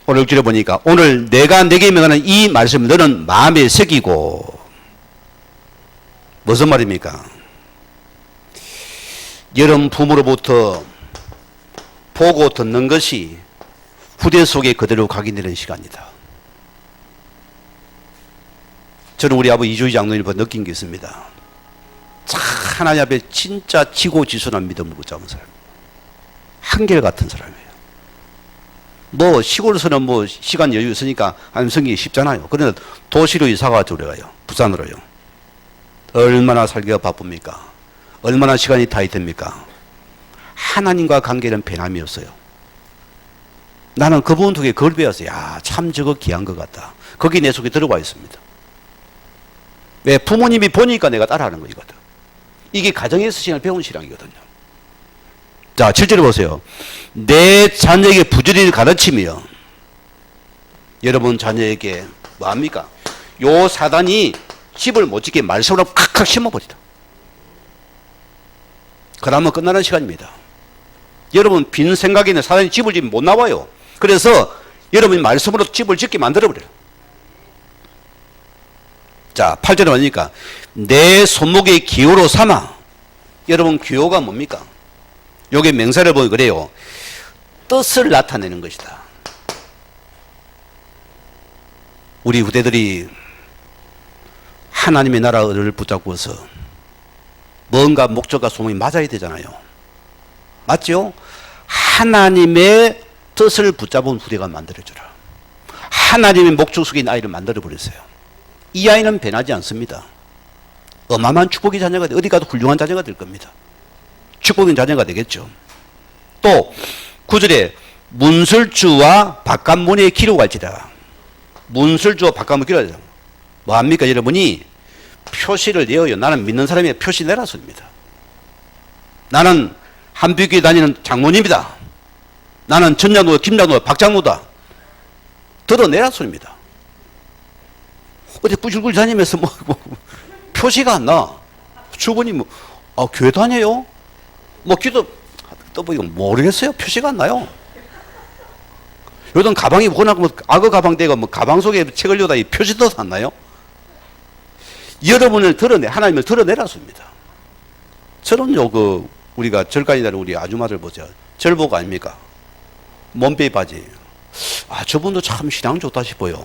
오늘 6절에 보니까 오늘 내가 네게 명하는 이 말씀 너는 마음에 새기고 무슨 말입니까? 여러분 부모로부터 보고 듣는 것이 후대 속에 그대로 각인되는 시간이다. 저는 우리 아버지 이주희 장로님 보고 느낀 게 있습니다. 하나님 앞에 진짜 지고지순한 믿음을 붙잡은 사람. 한결같은 사람이에요. 뭐 시골에서는 뭐 시간 여유 있으니까 하나님 섬기기 쉽잖아요. 그런데 도시로 이사가 들어가요. 부산으로요. 얼마나 살기가 바쁩니까? 얼마나 시간이 타이트합니까? 하나님과 관계는 변함이 없어요. 나는 그분 통해 그걸 배웠어요. 야, 참 저거 귀한 것 같다. 거기 내 속에 들어와 있습니다. 왜? 부모님이 보니까 내가 따라하는 거거든. 이게 가정에서 신앙을 배운 신앙이거든요. 자, 7절에 보세요. 내 자녀에게 부지런히 가르치며 여러분 자녀에게 뭐합니까? 요 사단이 집을 못 짓게 말씀으로 칵칵 심어버리다. 그러면 끝나는 시간입니다. 여러분 빈 생각에 있는 사단이 집을 지면 못 나와요. 그래서 여러분이 말씀으로 집을 짓게 만들어버려요. 자 8절에 뭐니까 내 손목의 기호로 삼아. 여러분 기호가 뭡니까? 요게 명사를 보면 그래요. 뜻을 나타내는 것이다. 우리 후대들이 하나님의 나라를 붙잡고서 뭔가 목적과 소명이 맞아야 되잖아요. 맞죠? 하나님의 뜻을 붙잡은 후대가 만들어주라. 하나님의 목적 속에 있는 아이를 만들어버렸어요. 이 아이는 변하지 않습니다. 어마어마한 축복의 자녀가 돼. 어디 가도 훌륭한 자녀가 될 겁니다. 축복인 자녀가 되겠죠. 또 9절에 문설주와 바깥문에 기록할지라. 문설주와 바깥문 기록하자. 뭐합니까 여러분이? 표시를 내어요. 나는 믿는 사람이 표시 내라 소리입니다. 나는 한빛교회 다니는 장모님이다. 나는 전장로다, 김장로다, 박장로다. 드러내라 소리입니다. 어디 꾸질꾸질 다니면서 표시가 안 나. 주부님 교회 다녀요? 기도 떠보니까 모르겠어요. 표시가 안 나요. 요즘 가방이 워낙 악어 가방 대가 가방 속에 책을 여다 이 표시도 안 나요. 여러분을 하나님을 드러내라 소리입니다. 저는요, 우리가 절간이라는 우리 아줌마들 보죠. 절복 아닙니까? 몸빼 바지. 저분도 참 신앙 좋다 싶어요.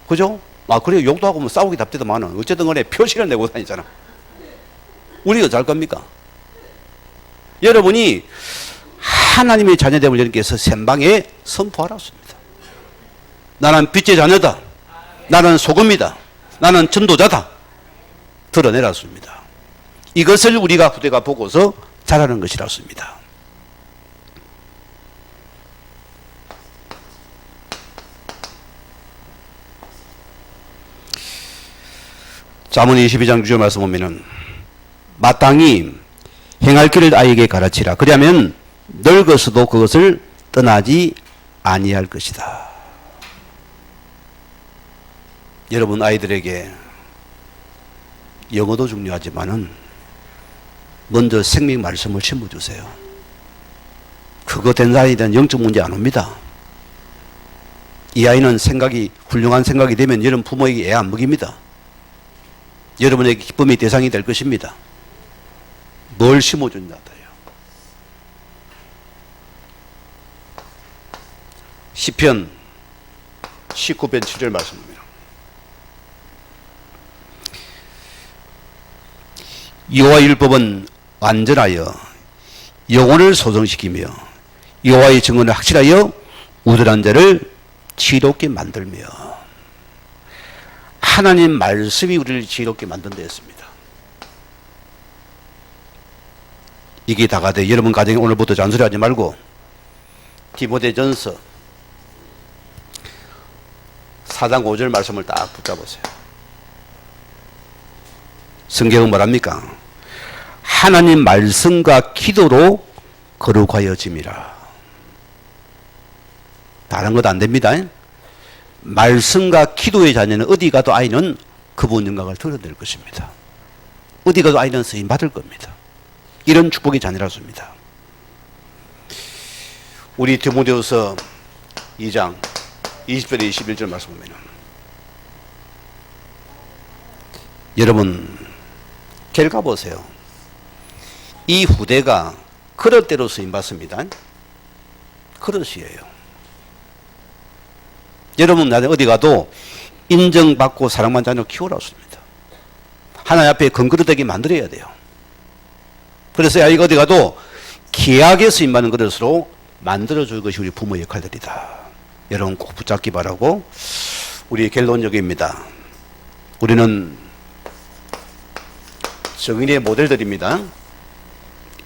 그죠? 그래요. 욕도 하고 싸우기 답대도만은 어쨌든 간에 표시를 내고 다니잖아. 우리가 잘 겁니까? 여러분이 하나님의 자녀됨을 여러분께서 생방에 선포하라습니다. 나는 빛의 자녀다. 나는 소금이다. 나는 전도자다. 드러내라습니다. 이것을 우리가 후대가 보고서 잘하는 것이라습니다. 잠언 22장 6절 말씀 보면은 마땅히 행할 길을 아이에게 가르치라. 그러면 늙어서도 그것을 떠나지 아니할 것이다. 여러분 아이들에게 영어도 중요하지만은 먼저 생명 말씀을 심어주세요. 그거 된 사람에 대한 영적 문제 안 옵니다. 이 아이는 훌륭한 생각이 되면 여러분 부모에게 애 안 먹입니다. 여러분에게 기쁨의 대상이 될 것입니다. 뭘 심어준다요. 시편 19편 7절 말씀입니다. 여호와의 율법은 완전하여 영혼을 소성시키며 여호와의 증언을 확실하여 우둔한 자를 지혜롭게 만들며. 하나님 말씀이 우리를 지혜롭게 만든다 했습니다. 이게 다가 돼. 여러분 가정에 오늘부터 잔소리하지 말고 디모데전서 4장 5절 말씀을 딱 붙잡으세요. 성경은 뭐랍니까? 하나님 말씀과 기도로 거룩하여짐이라. 다른 것 안 됩니다. 말씀과 기도의 자녀는 어디 가도 아이는 그분 영광을 드러낼 것입니다. 어디 가도 아이는 쓰임 받을 겁니다. 이런 축복의 자녀라습니다. 우리 디모데후서 2장 20절에 21절 말씀 보면 여러분 결과 보세요. 이 후대가 그릇대로 쓰임 받습니다. 그릇이에요. 여러분 나중에 어디 가도 인정받고 사랑받는 자녀 키우라고 했습니다. 하나님 앞에 건그릇되게 만들어야 돼요. 그래서 아이가 어디 가도 귀하게 쓰임받는 그릇으로 만들어줄 것이 우리 부모의 역할들이다. 여러분 꼭 붙잡기 바라고. 우리 결론적입니다. 우리는 정인의 모델들입니다.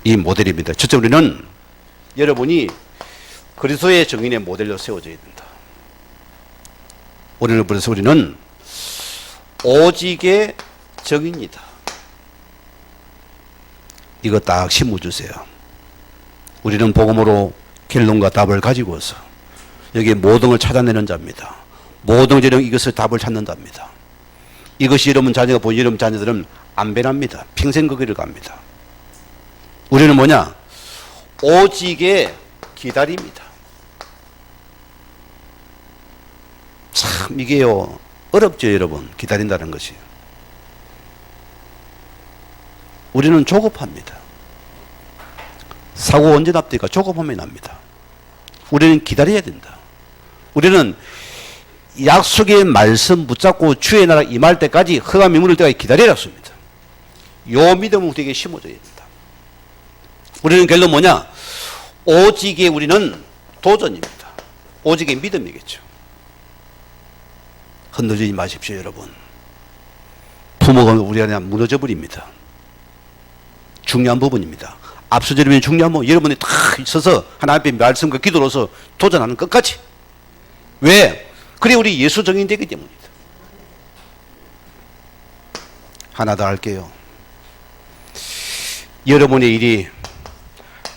이 모델입니다. 첫째 우리는 여러분이 그리스도의 정인의 모델로 세워져야 된다. 오늘 그래서 우리는 오직의 정인이다. 이거 딱 심어주세요. 우리는 복음으로 결론과 답을 가지고서 여기 모든 찾아내는 자입니다. 모든 재령 이것을 답을 찾는답니다. 이것이 여러분 자녀가 보니 여러분 자녀들은 안 변합니다. 평생 그 길을 갑니다. 우리는 뭐냐? 오직의 기다림이다. 참 이게요 어렵죠 여러분. 기다린다는 것이. 우리는 조급합니다. 사고 언제 납니까? 조급함이 납니다. 우리는 기다려야 된다. 우리는 약속의 말씀 붙잡고 주의 나라 임할 때까지 흑암이 물을 때까지 기다리라 했습니다. 요 믿음은 우리에게 심어져야 된다. 우리는 결론 뭐냐? 오직의 우리는 도전입니다. 오직의 믿음이겠죠. 흔들리지 마십시오 여러분. 부모가 우리 안에 무너져 버립니다. 중요한 부분입니다. 앞서주면 중요한 뭐 여러분이 다 있어서 하나님 앞에 말씀과 기도로서 도전하는 끝까지. 왜? 그래 우리 예수 정인되기 때문이다. 하나 더 할게요. 여러분의 일이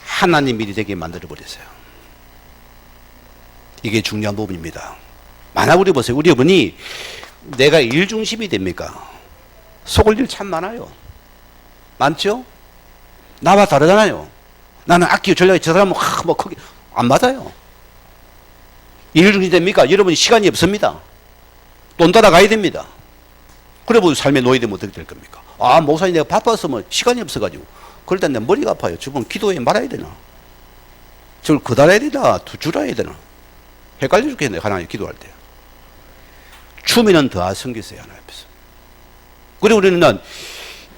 하나님 일이 되게 만들어버렸어요. 이게 중요한 부분입니다. 만약 우리 보세요. 우리 여러분이 내가 일 중심이 됩니까? 속을 일 참 많아요. 많죠? 나와 다르잖아요. 나는 아끼고 전략이 저 사람은 뭐 크게 안 맞아요. 일 중심이 됩니까? 여러분이 시간이 없습니다. 돈 따라가야 됩니다. 그래 보고 삶의 노예되면 어떻게 될 겁니까? 아, 목사님 내가 바빠서 뭐 시간이 없어가지고. 그럴 때 내 머리가 아파요. 저분 기도에 말아야 되나? 저걸 거달아야 되나? 두줄아야 되나? 헷갈려 죽겠네. 하나님 기도할 때. 추미는 더하 섬기세요. 하나님 앞에서. 그리고 우리는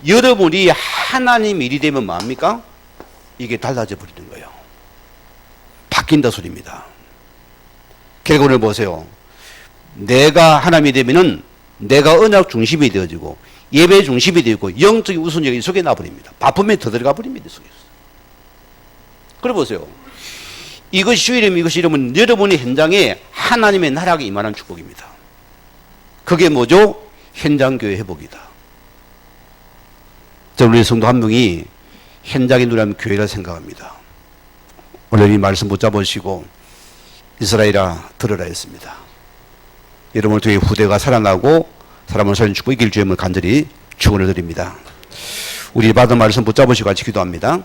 여러분이 하나님 일이 되면 뭡니까? 이게 달라져 버리는 거예요. 바뀐다 소리입니다. 결국을 보세요. 내가 하나님이 되면은 내가 언약 중심이 되어지고 예배 중심이 되고 영적인 우선력이 속에 나버립니다. 바쁘면 더 들어가 버립니다. 속에서. 그래 보세요. 이것이 이러면 여러분의 현장에 하나님의 나라가 임하는 축복입니다. 그게 뭐죠? 현장교회 회복이다. 저는 우리 성도 한 명이 현장에 누리는 교회라 생각합니다. 오늘 이 말씀 붙잡으시고 이스라엘아 들으라 했습니다. 여러분을 통해 후대가 살아나고 사람을 살린 축복 이길 주임을 간절히 축원을 드립니다. 우리 받은 말씀 붙잡으시고 같이 기도합니다.